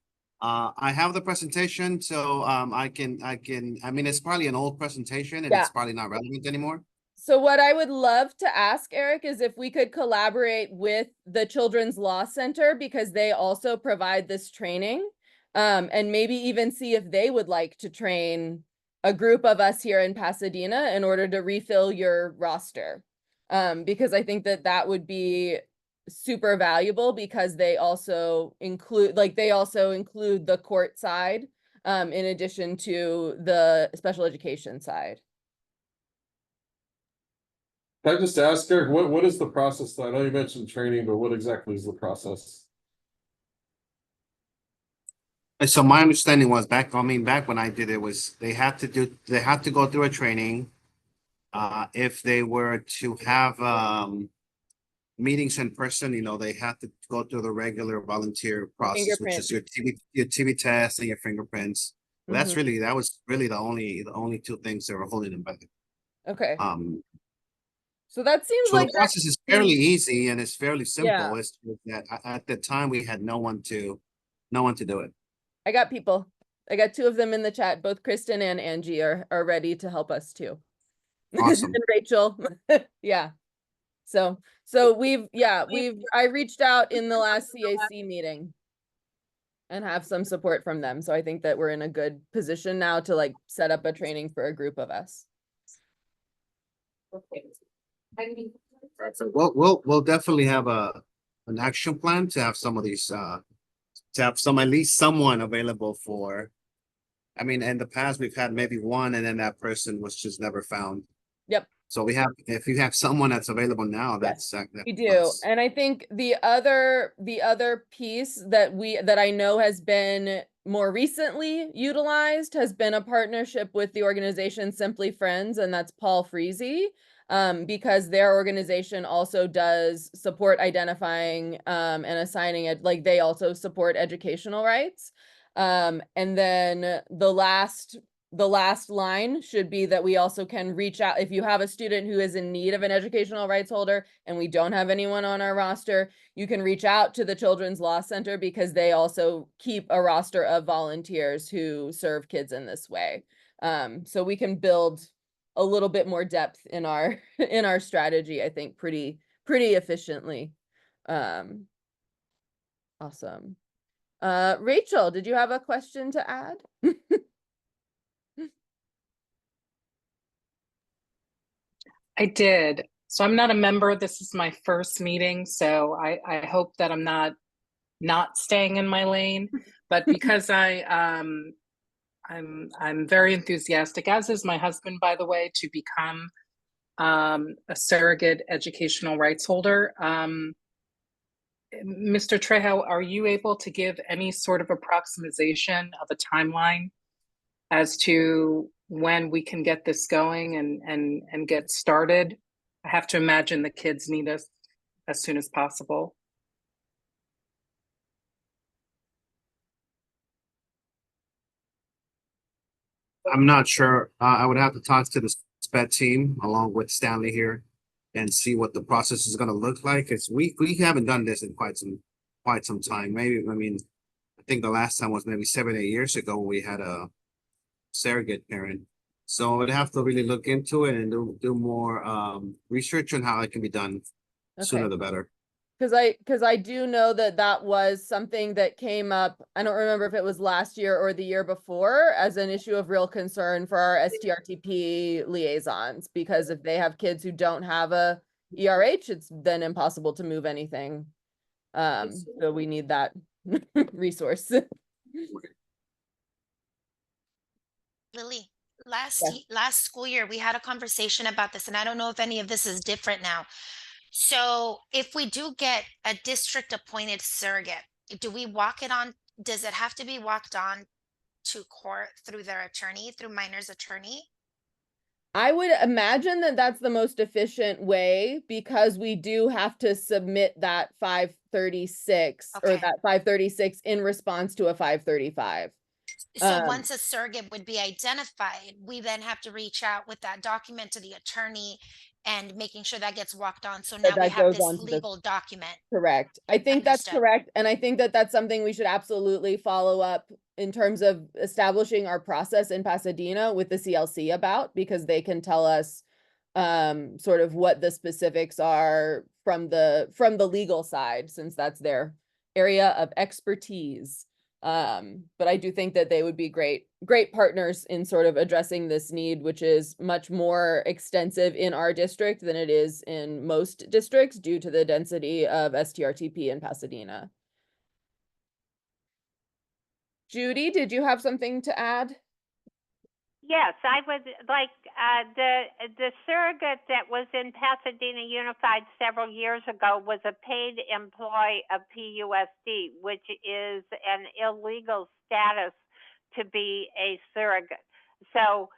I have the presentation, so I mean, it's probably an old presentation and Yeah. it's probably not relevant anymore. So what I would love to ask, Eric, is if we could collaborate with the Children's Law Center because they also provide this training. And maybe even see if they would like to train a group of us here in Pasadena in order to refill your roster. Because I think that that would be super valuable because they also include the court side, in addition to the special education side. Can I just ask, Eric, what is the process? I know you mentioned training, but what exactly is the process? And so my understanding was back when I did it was they had to go through a training. If they were to have meetings in person, they had to go through the regular volunteer process, which is your TB test and your fingerprints. That was really the only 2 things that were holding them back. Okay. So that seems So like the process is fairly easy and it's fairly simple. Yeah. It's just that at the time we had no one to do it. I got people. I got 2 of them in the chat. Both Kristen and Angie are ready to help us too. Awesome. And Rachel. Yeah. So I reached out in the last CAC meeting and have some support from them. So I think that we're in a good position now to set up a training for a group of us. So we'll definitely have an action plan to have some of these to have at least someone available for. I mean, in the past we've had maybe one and then that person was just never found. Yep. So if you have someone that's available now, that's We do. And I think the other piece that I know has been more recently utilized has been a partnership with the organization Simply Friends, and that's Paul Freezy. Because their organization also does support identifying and assigning it, they also support educational rights. And then the last line should be that we also can reach out if you have a student who is in need of an educational rights holder and we don't have anyone on our roster, you can reach out to the Children's Law Center because they also keep a roster of volunteers who serve kids in this way. So we can build a little bit more depth in our strategy, I think pretty efficiently. Awesome. Rachel, did you have a question to add? I did. So I'm not a member. This is my first meeting. So I hope that I'm not staying in my lane, but because I'm very enthusiastic, as is my husband, by the way, to become a surrogate educational rights holder. Mr. Trejo, are you able to give any sort of approximation of a timeline as to when we can get this going and get started? I have to imagine the kids need us as soon as possible. I'm not sure. I would have to talk to the SPED team along with Stanley here and see what the process is gonna look like. Cause we haven't done this in quite some time. Maybe, I mean, I think the last time was maybe 7, 8 years ago. We had a surrogate parent. So we'd have to really look into it and do more research on how it can be done. Sooner the better. Because I do know that that was something that came up. I don't remember if it was last year or the year before as an issue of real concern for our STRTP liaisons, because if they have kids who don't have a ERH, it's then impossible to move anything. So we need that resource. Lily, last school year, we had a conversation about this, and I don't know if any of this is different now. So if we do get a district appointed surrogate, do we walk it on? Does it have to be walked on to court through their attorney, through minor's attorney? I would imagine that that's the most efficient way, because we do have to submit that 536 or that 536 in response to a 535. So once a surrogate would be identified, we then have to reach out with that document to the attorney and making sure that gets walked on. So now we have this legal document. Correct. I think that's correct. And I think that that's something we should absolutely follow up in terms of establishing our process in Pasadena with the CLC about, because they can tell us sort of what the specifics are from the legal side, since that's their area of expertise. But I do think that they would be great partners in sort of addressing this need, which is much more extensive in our district than it is in most districts due to the density of STRTP in Pasadena. Judy, did you have something to add? Yes, I would like the surrogate that was in Pasadena Unified several years ago was a paid employee of PUSD, which is an illegal status to be a surrogate. So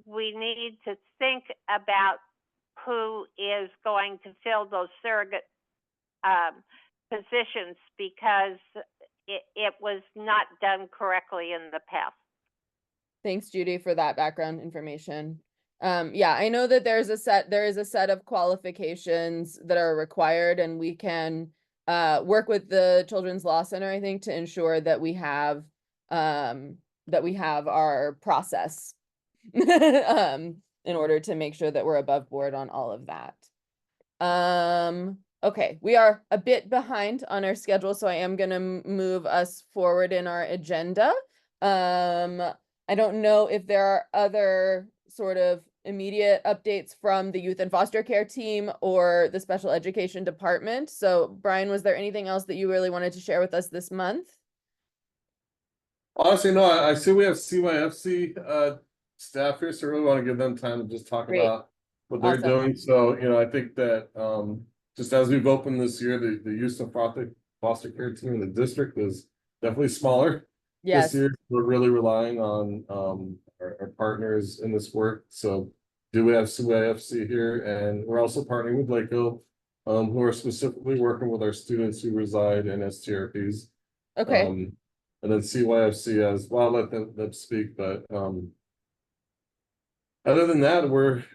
we need to think about who is going to fill those surrogate positions, because it was not done correctly in the past. Thanks, Judy, for that background information. Yeah, I know that there is a set of qualifications that are required, and we can work with the Children's Law Center, I think, to ensure that we have our process in order to make sure that we're above board on all of that. Okay, we are a bit behind on our schedule, so I am gonna move us forward in our agenda. I don't know if there are other sort of immediate updates from the youth and foster care team or the special education department. So Brian, was there anything else that you really wanted to share with us this month? Honestly, no, I see we have CYFC staff here, so I really want to give them time to just talk about what they're doing. So, I think that just as we've opened this year, the youth and foster care team in the district is definitely smaller. Yes. This year, we're really relying on our partners in this work. So do we have CYFC here? And we're also partnering with LACO, who are specifically working with our students who reside in STRPs. Okay. And then CYFC as well, I'll let them speak, but other than that, we're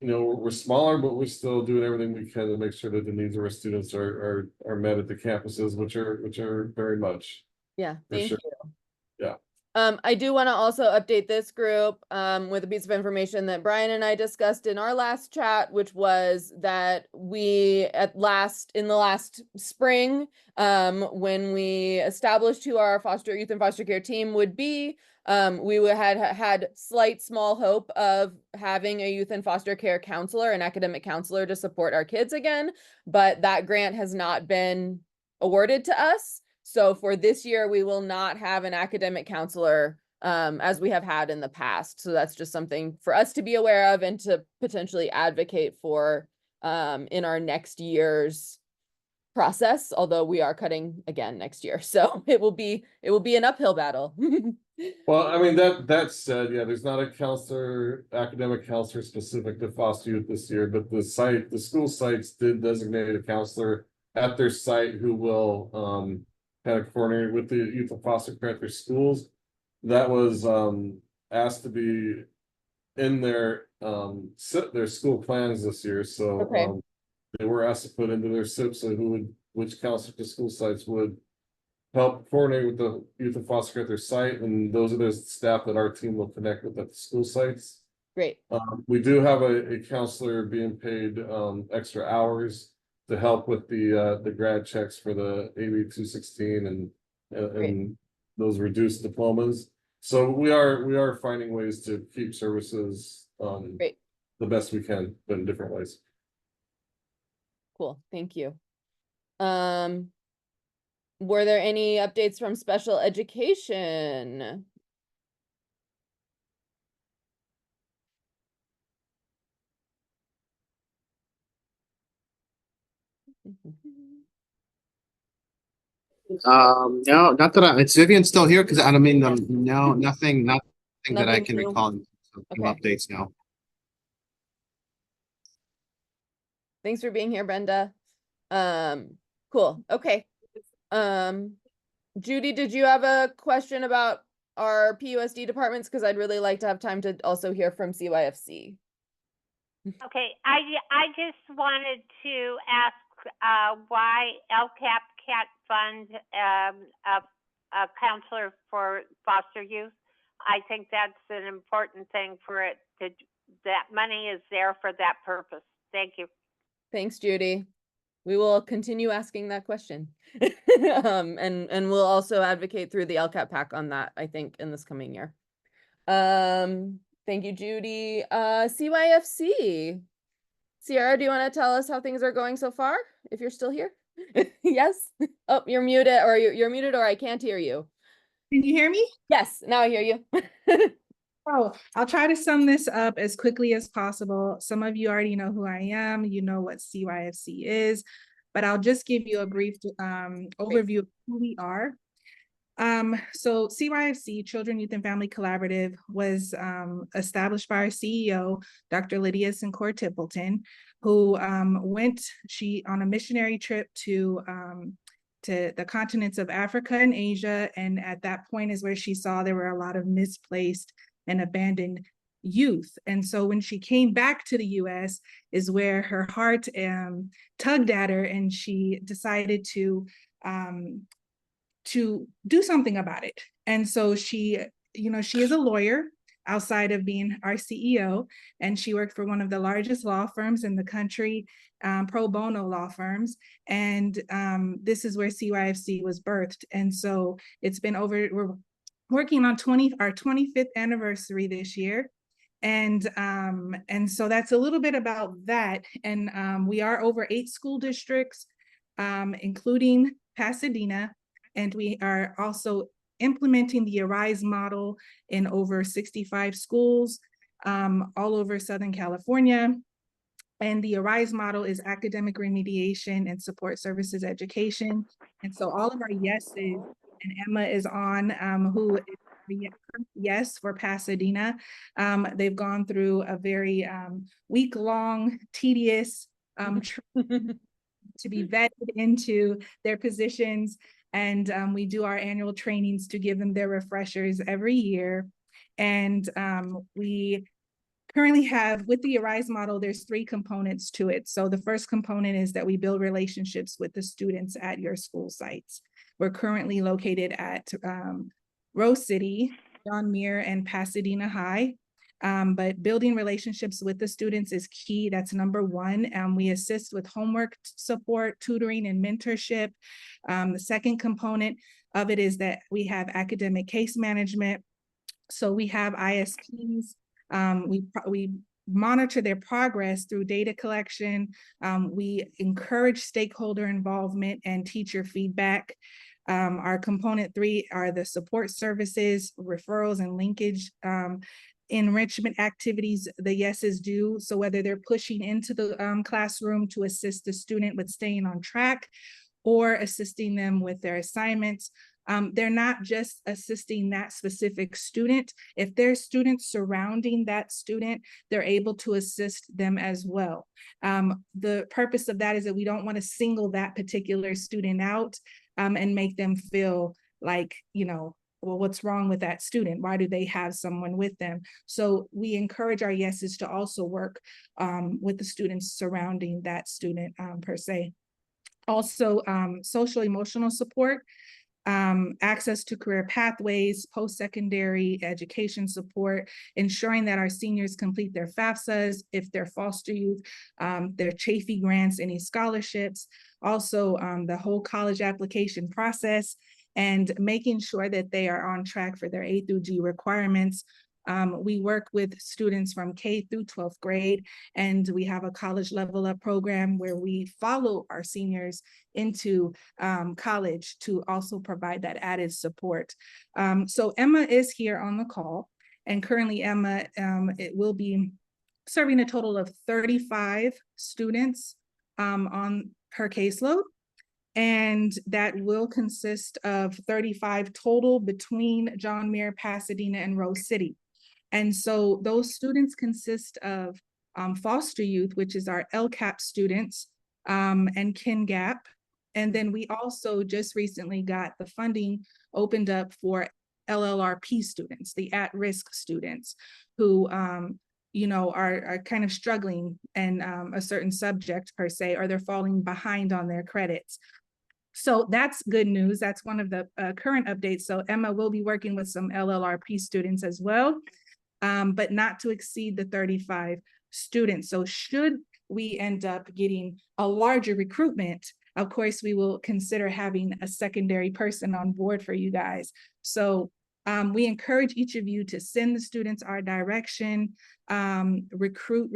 we're smaller, but we're still doing everything we can to make sure that the needs of our students are met at the campuses, which are very much. Yeah, thank you. Yeah. I do want to also update this group with a piece of information that Brian and I discussed in our last chat, which was that we in the last spring, when we established who our youth and foster care team would be, we had slight small hope of having a youth and foster care counselor, an academic counselor, to support our kids again, but that grant has not been awarded to us. So for this year, we will not have an academic counselor as we have had in the past. So that's just something for us to be aware of and to potentially advocate for in our next year's process, although we are cutting again next year. So it will be an uphill battle. Well, I mean, that said, yeah, there's not a academic counselor specific to foster youth this year, but the school sites did designate a counselor at their site who will kind of coordinate with the youth and foster care at their schools. That was asked to be in their school plans this year. So Okay. they were asked to put into their SIP, so which counselor to school sites would help coordinate with the youth and foster care at their site, and those are the staff that our team will connect with at the school sites. Great. We do have a counselor being paid extra hours to help with the grad checks for the AB 216 and those reduced diplomas. So we are finding ways to keep services the best we can, but in different ways. Cool. Thank you. Were there any updates from special education? No, not that it's Vivian still here, because I don't mean, no, nothing that I Nothing can new. recall. So no Okay. updates now. Thanks for being here, Brenda. Cool. Okay. Judy, did you have a question about our PUSD departments? Because I'd really like to have time to also hear from CYFC. Okay, I just wanted to ask why LCAP can't fund a counselor for foster youth. I think that's an important thing for it to, that money is there for that purpose. Thank you. Thanks, Judy. We will continue asking that question. And we'll also advocate through the LCAP PAC on that, I think, in this coming year. Thank you, Judy. CYFC. Sierra, do you want to tell us how things are going so far? If you're still here? Yes? Oh, you're muted, or you're muted, or I can't hear you. Can you hear me? Yes, now I hear you. Oh, I'll try to sum this up as quickly as possible. Some of you already know who I am. You know what CYFC is, but I'll just give you a brief overview of who we are. So CYFC, Children, Youth, and Family Collaborative, was established by our CEO, Dr. Lydia Sinclair Tippleton, who went on a missionary trip to the continents of Africa and Asia. And at that point is where she saw there were a lot of misplaced and abandoned youth. And so when she came back to the US is where her heart tugged at her, and she decided to do something about it. And so she is a lawyer outside of being our CEO, and she worked for one of the largest law firms in the country, pro bono law firms. And this is where CYFC was birthed. And so it's been we're working on our 25th anniversary this year. And so that's a little bit about that. And we are over 8 school districts, including Pasadena. And we are also implementing the ARISE model in over 65 schools all over Southern California. And the ARISE model is academic remediation and support services education. And so all of our yeses, and Emma is on, who is the yes for Pasadena. They've gone through a very week-long, tedious to be vetted into their positions. And we do our annual trainings to give them their refreshers every year. And we currently have, with the ARISE model, there's 3 components to it. So the first component is that we build relationships with the students at your school sites. We're currently located at Rose City, John Muir, and Pasadena High. But building relationships with the students is key. That's number 1. We assist with homework support, tutoring, and mentorship. The second component of it is that we have academic case management. So we have ISPs. We monitor their progress through data collection. We encourage stakeholder involvement and teacher feedback. Our component 3 are the support services, referrals, and linkage. Enrichment activities the yeses do. So whether they're pushing into the classroom to assist the student with staying on track, or assisting them with their assignments. They're not just assisting that specific student. If there's students surrounding that student, they're able to assist them as well. The purpose of that is that we don't want to single that particular student out and make them feel like, well, what's wrong with that student? Why do they have someone with them? So we encourage our yeses to also work with the students surrounding that student per se. Also, social emotional support. Access to career pathways, post-secondary education support, ensuring that our seniors complete their FAFSAs, if they're foster youth, their Chafee grants, any scholarships, also the whole college application process, and making sure that they are on track for their A through G requirements. We work with students from K through 12th grade, and we have a college level up program where we follow our seniors into college to also provide that added support. So Emma is here on the call, and currently Emma it will be serving a total of 35 students on her caseload. And that will consist of 35 total between John Muir, Pasadena, and Rose City. And so those students consist of foster youth, which is our LCAP students, and KinGap. And then we also just recently got the funding opened up for LLRP students, the at-risk students who are kind of struggling in a certain subject per se, or they're falling behind on their credits. So that's good news. That's one of the current updates. So Emma will be working with some LLRP students as well, but not to exceed the 35 students. So should we end up getting a larger recruitment, of course, we will consider having a secondary person on board for you guys. So we encourage each of you to send the students our direction, recruit,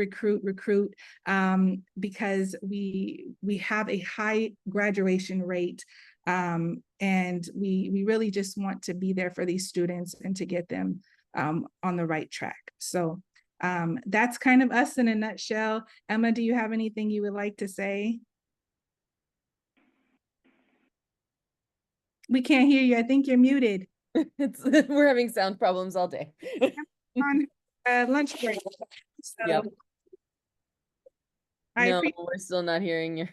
because we have a high graduation rate, and we really just want to be there for these students and to get them on the right track. So that's kind of us in a nutshell. Emma, do you have anything you would like to say? We can't hear you. I think you're muted. We're having sound problems all day. On lunch break. So Yep. I No, we're still not hearing you.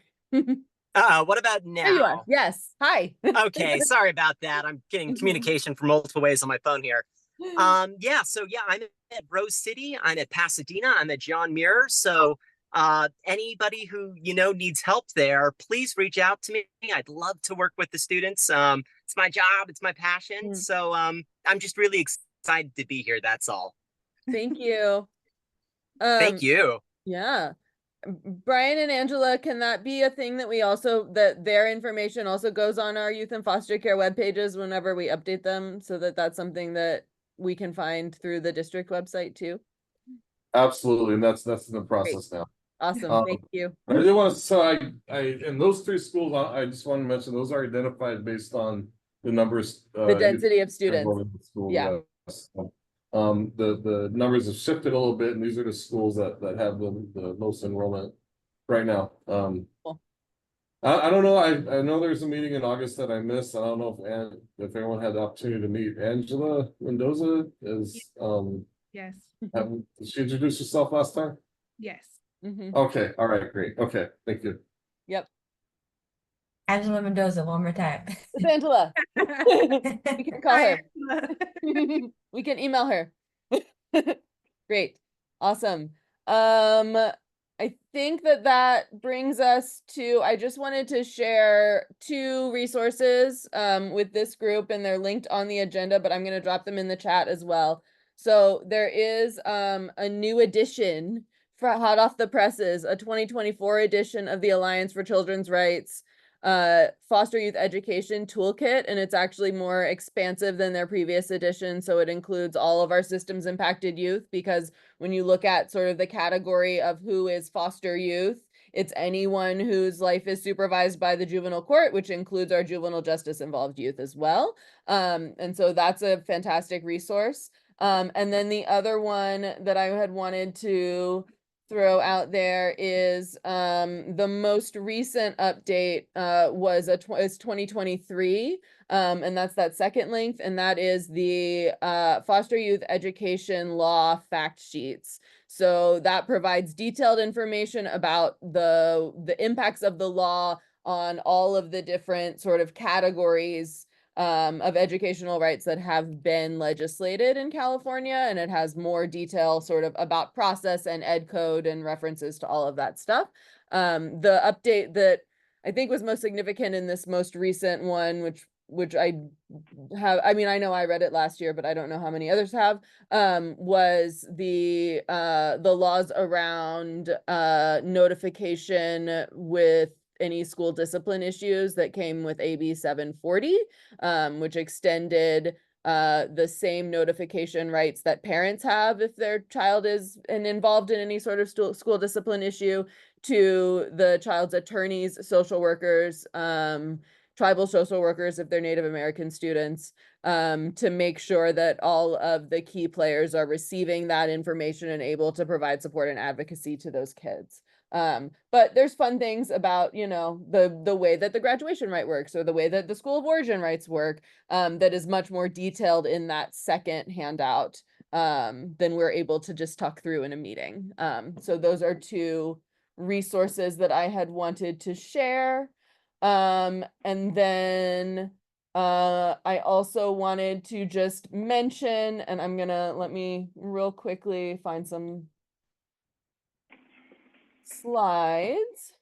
What about now? There you are. Yes. Hi. Okay, sorry about that. I'm getting communication from multiple ways on my phone here. I'm at Rose City, I'm at Pasadena, I'm at John Muir. So anybody who needs help there, please reach out to me. I'd love to work with the students. It's my job, it's my passion. So I'm just really excited to be here. That's all. Thank you. Thank you. Yeah. Brian and Angela, can that be a thing that we also, that their information also goes on our youth and foster care web pages whenever we update them, so that that's something that we can find through the district website too? Absolutely, and that's in the process now. Awesome, thank you. I did want to, so I in those three schools, I just want to mention those are identified based on the numbers. The density of students. Yeah. Yes. The numbers have shifted a little bit, and these are the schools that have the most enrollment right now. Cool. I don't know. I know there's a meeting in August that I missed. I don't know if everyone had the opportunity to meet Angela Mendoza. Yes. Did she introduce herself last time? Yes. Okay. All right. Great. Okay. Thank you. Yep. Angela Mendoza, one more time. It's Angela. We can call her. We can email her. Great. Awesome. I think that brings us to, I just wanted to share 2 resources with this group, and they're linked on the agenda, but I'm going to drop them in the chat as well. So there is a new edition for hot off the presses, a 2024 edition of the Alliance for Children's Rights Foster Youth Education Toolkit, and it's actually more expansive than their previous edition. So it includes all of our systems impacted youth, because when you look at sort of the category of who is foster youth, it's anyone whose life is supervised by the juvenile court, which includes our juvenile justice involved youth as well. And so that's a fantastic resource. And then the other one that I had wanted to throw out there is the most recent update is 2023, and that's that second link, and that is the foster youth education law fact sheets. So that provides detailed information about the impacts of the law on all of the different sort of categories of educational rights that have been legislated in California, and it has more detail sort of about process and ed code and references to all of that stuff. The update that I think was most significant in this most recent one, which I have, I mean, I know I read it last year, but I don't know how many others have, was the laws around notification with any school discipline issues that came with AB 740, which extended the same notification rights that parents have if their child is involved in any sort of school discipline issue to the child's attorneys, social workers, tribal social workers if they're Native American students, to make sure that all of the key players are receiving that information and able to provide support and advocacy to those kids. But there's fun things about, you know, the way that the graduation right works or the way that the school of origin rights work, that is much more detailed in that second handout than we're able to just talk through in a meeting. So those are two resources that I had wanted to share. And then I also wanted to just mention, and I'm gonna let me real quickly find some slides.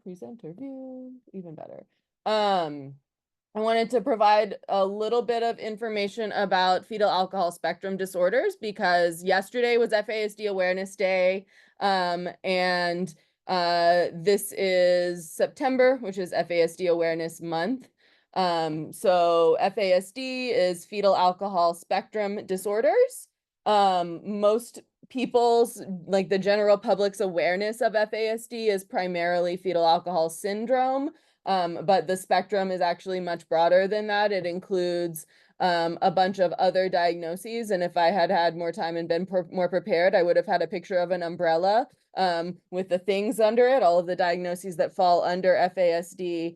Presenter view, even better. I wanted to provide a little bit of information about fetal alcohol spectrum disorders because yesterday was FASD Awareness Day, and this is September, which is FASD Awareness Month. So FASD is fetal alcohol spectrum disorders. Most people's, like the general public's awareness of FASD is primarily fetal alcohol syndrome, but the spectrum is actually much broader than that. It includes a bunch of other diagnoses, and if I had had more time and been more prepared, I would have had a picture of an umbrella with the things under it, all of the diagnoses that fall under FASD,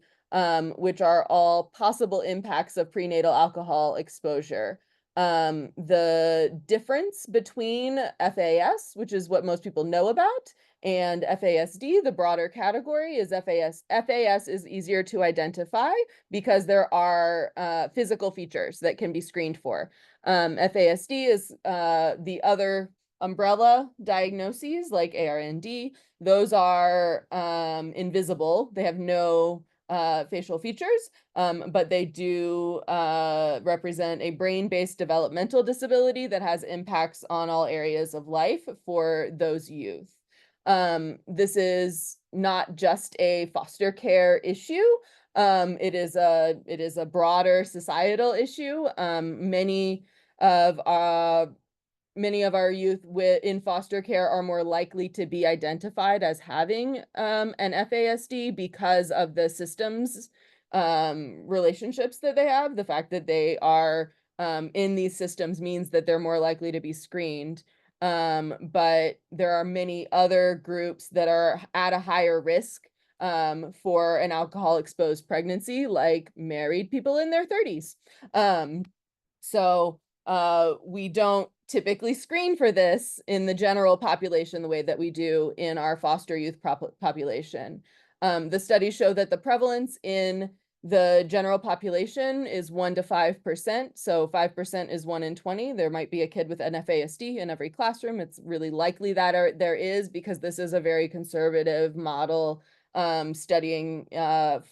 which are all possible impacts of prenatal alcohol exposure. The difference between FAS, which is what most people know about, and FASD, the broader category, is FAS is easier to identify because there are physical features that can be screened for. FASD is the other umbrella diagnoses like ARND. Those are invisible. They have no facial features, but they do represent a brain-based developmental disability that has impacts on all areas of life for those youth. This is not just a foster care issue. It is a broader societal issue. Many of our youth in foster care are more likely to be identified as having an FASD because of the systems relationships that they have. The fact that they are in these systems means that they're more likely to be screened. But there are many other groups that are at a higher risk for an alcohol exposed pregnancy, like married people in their 30s. So we don't typically screen for this in the general population the way that we do in our foster youth population. The studies show that the prevalence in the general population is 1 to 5%. So 5% is 1 in 20. There might be a kid with an FASD in every classroom. It's really likely that there is, because this is a very conservative model studying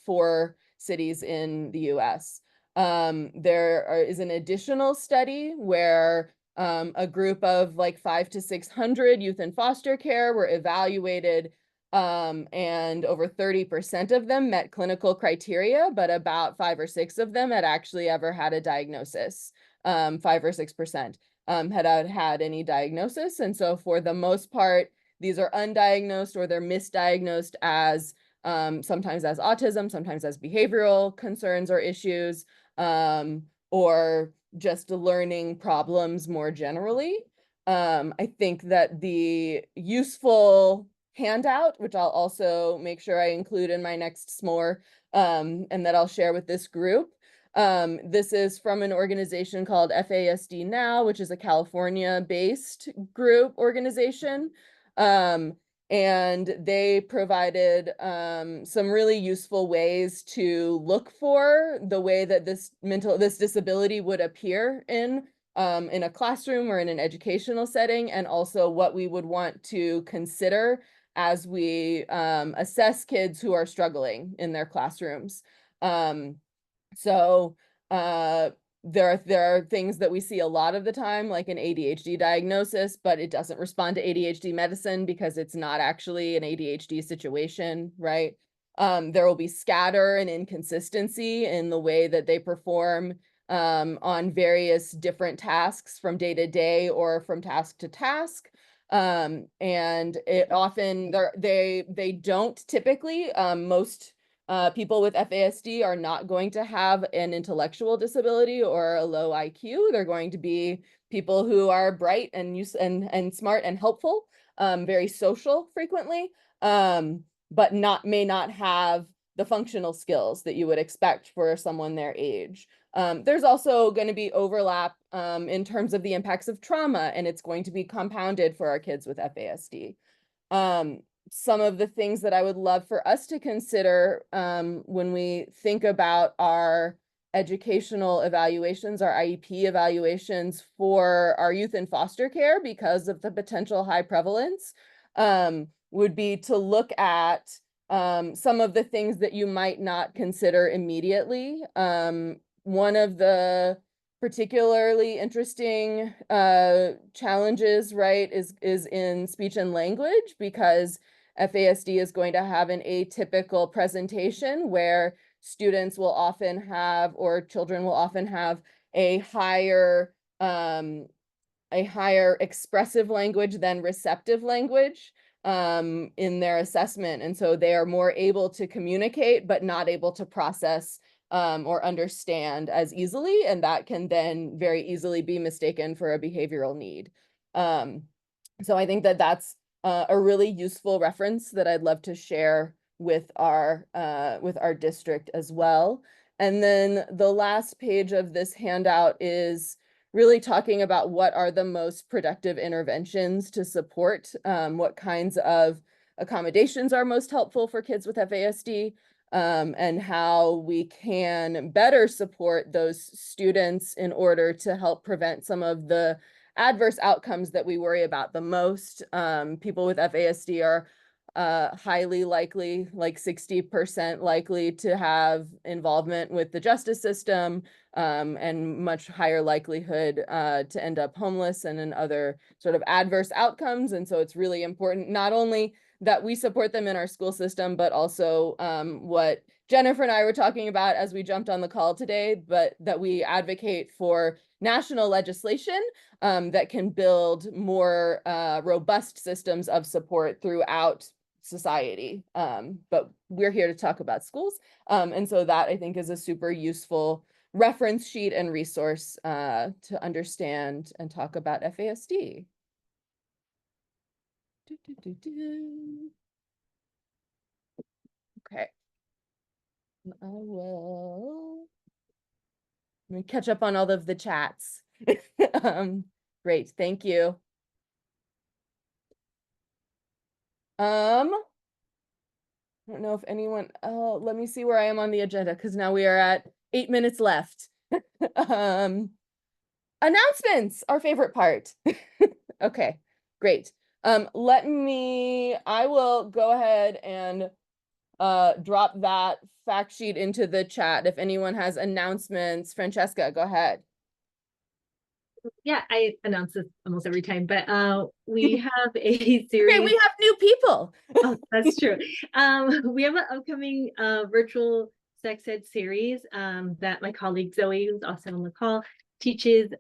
4 cities in the US. There is an additional study where a group of like 500 to 600 youth in foster care were evaluated, and over 30% of them met clinical criteria, but about 5 or 6 of them had actually ever had a diagnosis. 5 or 6% had had any diagnosis. And so for the most part, these are undiagnosed or they're misdiagnosed as sometimes as autism, sometimes as behavioral concerns or issues, or just learning problems more generally. I think that the useful handout, which I'll also make sure I include in my next s'more, and that I'll share with this group. This is from an organization called FASD Now, which is a California-based group organization. And they provided some really useful ways to look for the way that this disability would appear in a classroom or in an educational setting, and also what we would want to consider as we assess kids who are struggling in their classrooms. So there are things that we see a lot of the time, like an ADHD diagnosis, but it doesn't respond to ADHD medicine because it's not actually an ADHD situation, right? There will be scatter and inconsistency in the way that they perform on various different tasks from day to day or from task to task. And it often they don't typically, most people with FASD are not going to have an intellectual disability or a low IQ. They're going to be people who are bright and smart and helpful, very social frequently, but may not have the functional skills that you would expect for someone their age. There's also going to be overlap in terms of the impacts of trauma, and it's going to be compounded for our kids with FASD. Some of the things that I would love for us to consider when we think about our educational evaluations, our IEP evaluations for our youth in foster care, because of the potential high prevalence, would be to look at some of the things that you might not consider immediately. One of the particularly interesting challenges, right, is in speech and language, because FASD is going to have an atypical presentation where students will often have, or children will often have, a higher expressive language than receptive language in their assessment. And so they are more able to communicate, but not able to process or understand as easily, and that can then very easily be mistaken for a behavioral need. So I think that that's a really useful reference that I'd love to share with our district as well. And then the last page of this handout is really talking about what are the most productive interventions to support, what kinds of accommodations are most helpful for kids with FASD, and how we can better support those students in order to help prevent some of the adverse outcomes that we worry about the most. People with FASD are highly likely, like 60% likely, to have involvement with the justice system, and much higher likelihood to end up homeless and in other sort of adverse outcomes. And so it's really important not only that we support them in our school system, but also what Jennifer and I were talking about as we jumped on the call today, but that we advocate for national legislation that can build more robust systems of support throughout society. But we're here to talk about schools. And so that, I think, is a super useful reference sheet and resource to understand and talk about FASD. Okay. I will catch up on all of the chats. Great, thank you. I don't know if anyone, let me see where I am on the agenda, because now we are at 8 minutes left. Announcements, our favorite part. Okay, great. I will go ahead and drop that fact sheet into the chat if anyone has announcements. Francesca, go ahead. Yeah, I announce this almost every time, but we have a series. Okay, we have new people. Oh, that's true. We have an upcoming virtual sex ed series that my colleague Zoe, who's also on the call, teaches.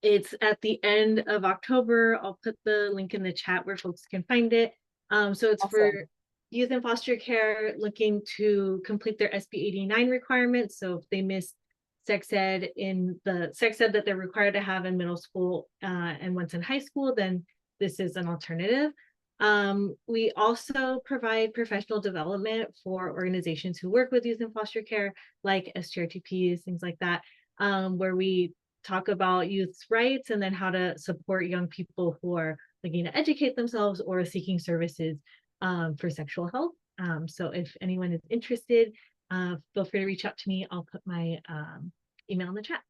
It's at the end of October. I'll put the link in the chat where folks can find it. So it's for youth in foster care looking to complete their SB 89 requirements. So if they missed sex ed that they're required to have in middle school and once in high school, then this is an alternative. We also provide professional development for organizations who work with youth in foster care, like STRTPs, things like that, where we talk about youth's rights and then how to support young people who are looking to educate themselves or seeking services for sexual health. So if anyone is interested, feel free to reach out to me. I'll put my email in the chat.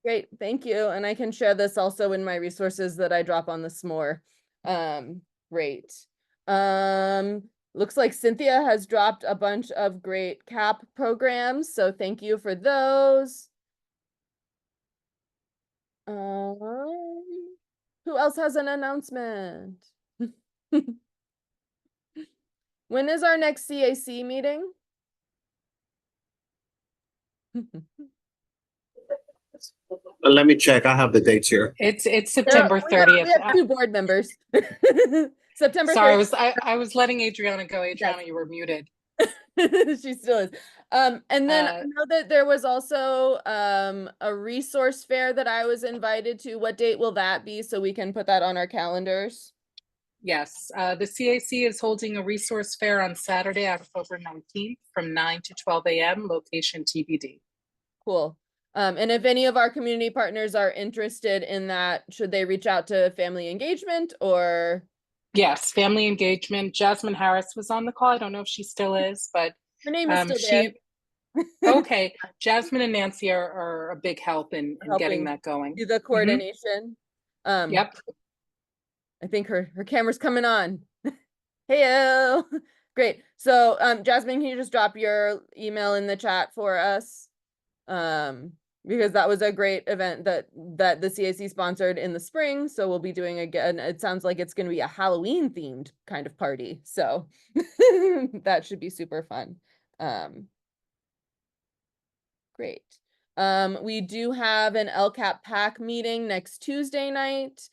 Great, thank you. And I can share this also in my resources that I drop on the s'more. Great. Looks like Cynthia has dropped a bunch of great CAP programs, so thank you for those. Who else has an announcement? When is our next CAC meeting? Let me check. I have the dates here. It's September 30th. We have 2 board members. September 30th. Sorry, I was letting Adriana go. Adriana, you were muted. She still is. And then I know that there was also a resource fair that I was invited to. What date will that be so we can put that on our calendars? Yes, the CAC is holding a resource fair on Saturday, October 19th from 9 to 12 a.m. Location TBD. Cool. And if any of our community partners are interested in that, should they reach out to Family Engagement or? Yes, Family Engagement. Jasmine Harris was on the call. I don't know if she still is, but her name is still there. Okay, Jasmine and Nancy are a big help in getting that going. Do the coordination. Yep. I think her camera's coming on. Heyo. Great. So Jasmine, can you just drop your email in the chat for us? Because that was a great event that the CAC sponsored in the spring. So we'll be doing again. It sounds like it's going to be a Halloween themed kind of party. So that should be super fun. Great. We do have an LCAP PAC meeting next Tuesday night.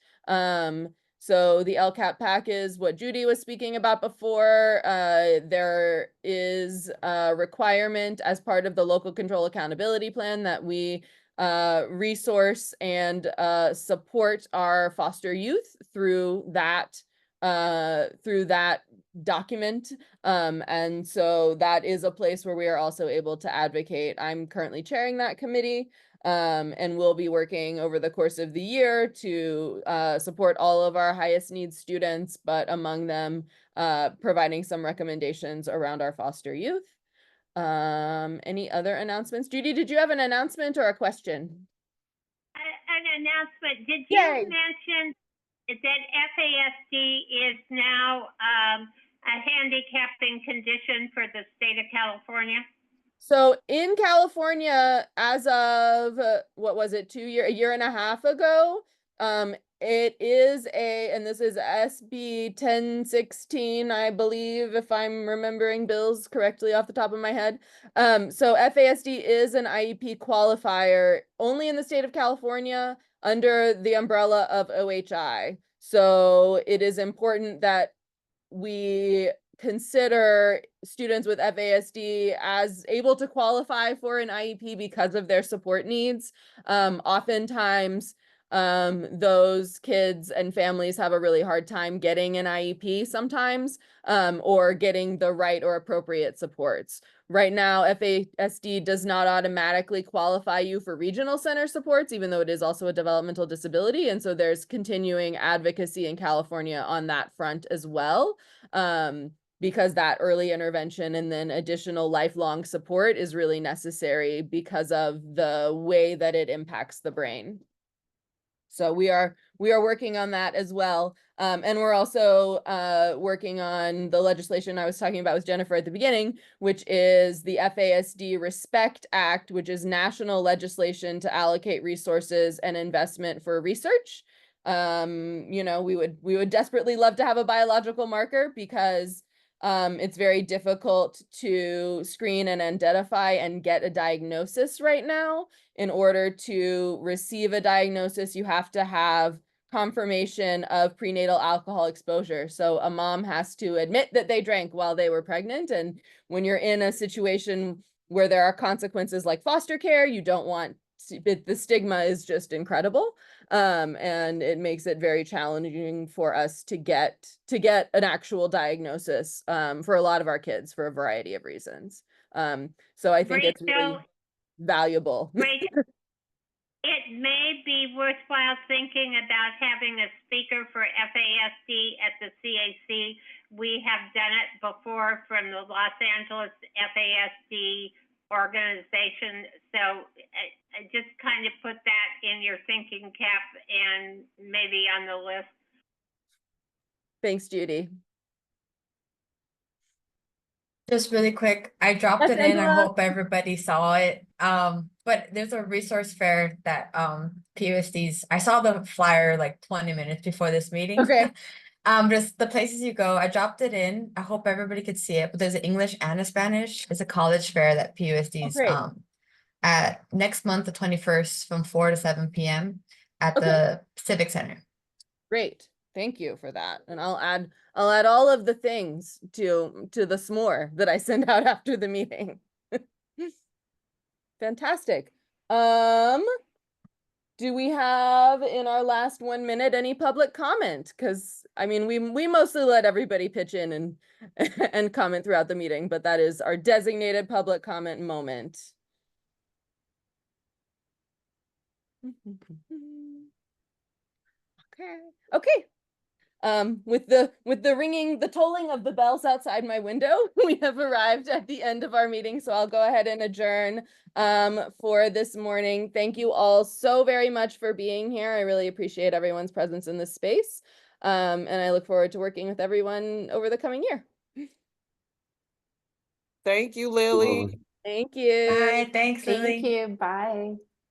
So the LCAP PAC is what Judy was speaking about before. There is a requirement as part of the local control accountability plan that we resource and support our foster youth through that document. And so that is a place where we are also able to advocate. I'm currently chairing that committee. And we'll be working over the course of the year to support all of our highest needs students, but among them, providing some recommendations around our foster youth. Any other announcements? Judy, did you have an announcement or a question? An announcement. Did you Yay. mention that FASD is now a handicapping condition for the state of California? So in California, as of what was it, a year and a half ago, it is and this is SB 1016, I believe, if I'm remembering bills correctly off the top of my head. So FASD is an IEP qualifier only in the state of California under the umbrella of OHI. So it is important that we consider students with FASD as able to qualify for an IEP because of their support needs. Oftentimes, those kids and families have a really hard time getting an IEP sometimes, or getting the right or appropriate supports. Right now, FASD does not automatically qualify you for regional center supports, even though it is also a developmental disability. And so there's continuing advocacy in California on that front as well. Because that early intervention and then additional lifelong support is really necessary because of the way that it impacts the brain. So we are working on that as well. And we're also working on the legislation I was talking about with Jennifer at the beginning, which is the FASD Respect Act, which is national legislation to allocate resources and investment for research. You know, we would desperately love to have a biological marker because it's very difficult to screen and identify and get a diagnosis right now. In order to receive a diagnosis, you have to have confirmation of prenatal alcohol exposure. So a mom has to admit that they drank while they were pregnant. And when you're in a situation where there are consequences like foster care, you don't want the stigma is just incredible. And it makes it very challenging for us to get an actual diagnosis for a lot of our kids for a variety of reasons. So I think it's really valuable. Rachel, it may be worthwhile thinking about having a speaker for FASD at the CAC. We have done it before from the Los Angeles FASD organization. So just kind of put that in your thinking cap and maybe on the list. Thanks, Judy. Just really quick, I dropped Yes, it in. I Angela. hope everybody saw it. But there's a resource fair that PUSD's. I saw the flyer like 20 minutes before this meeting. Okay. Just the places you go. I dropped it in. I hope everybody could see it. But there's an English and a Spanish. It's a college fair that PUSD's great. at next month, the 21st, from 4 to 7 p.m. at Okay. the Civic Center. Great. Thank you for that. And I'll add all of the things to the s'more that I send out after the meeting. Fantastic. Do we have in our last 1 minute any public comment? Because I mean, we mostly let everybody pitch in and and comment throughout the meeting, but that is our designated public comment moment. Okay. With the ringing, the tolling of the bells outside my window, we have arrived at the end of our meeting. So I'll go ahead and adjourn for this morning. Thank you all so very much for being here. I really appreciate everyone's presence in this space. And I look forward to working with everyone over the coming year. Thank you, Lily. Thank you. Bye. Thanks, Lily. Thank you. Bye.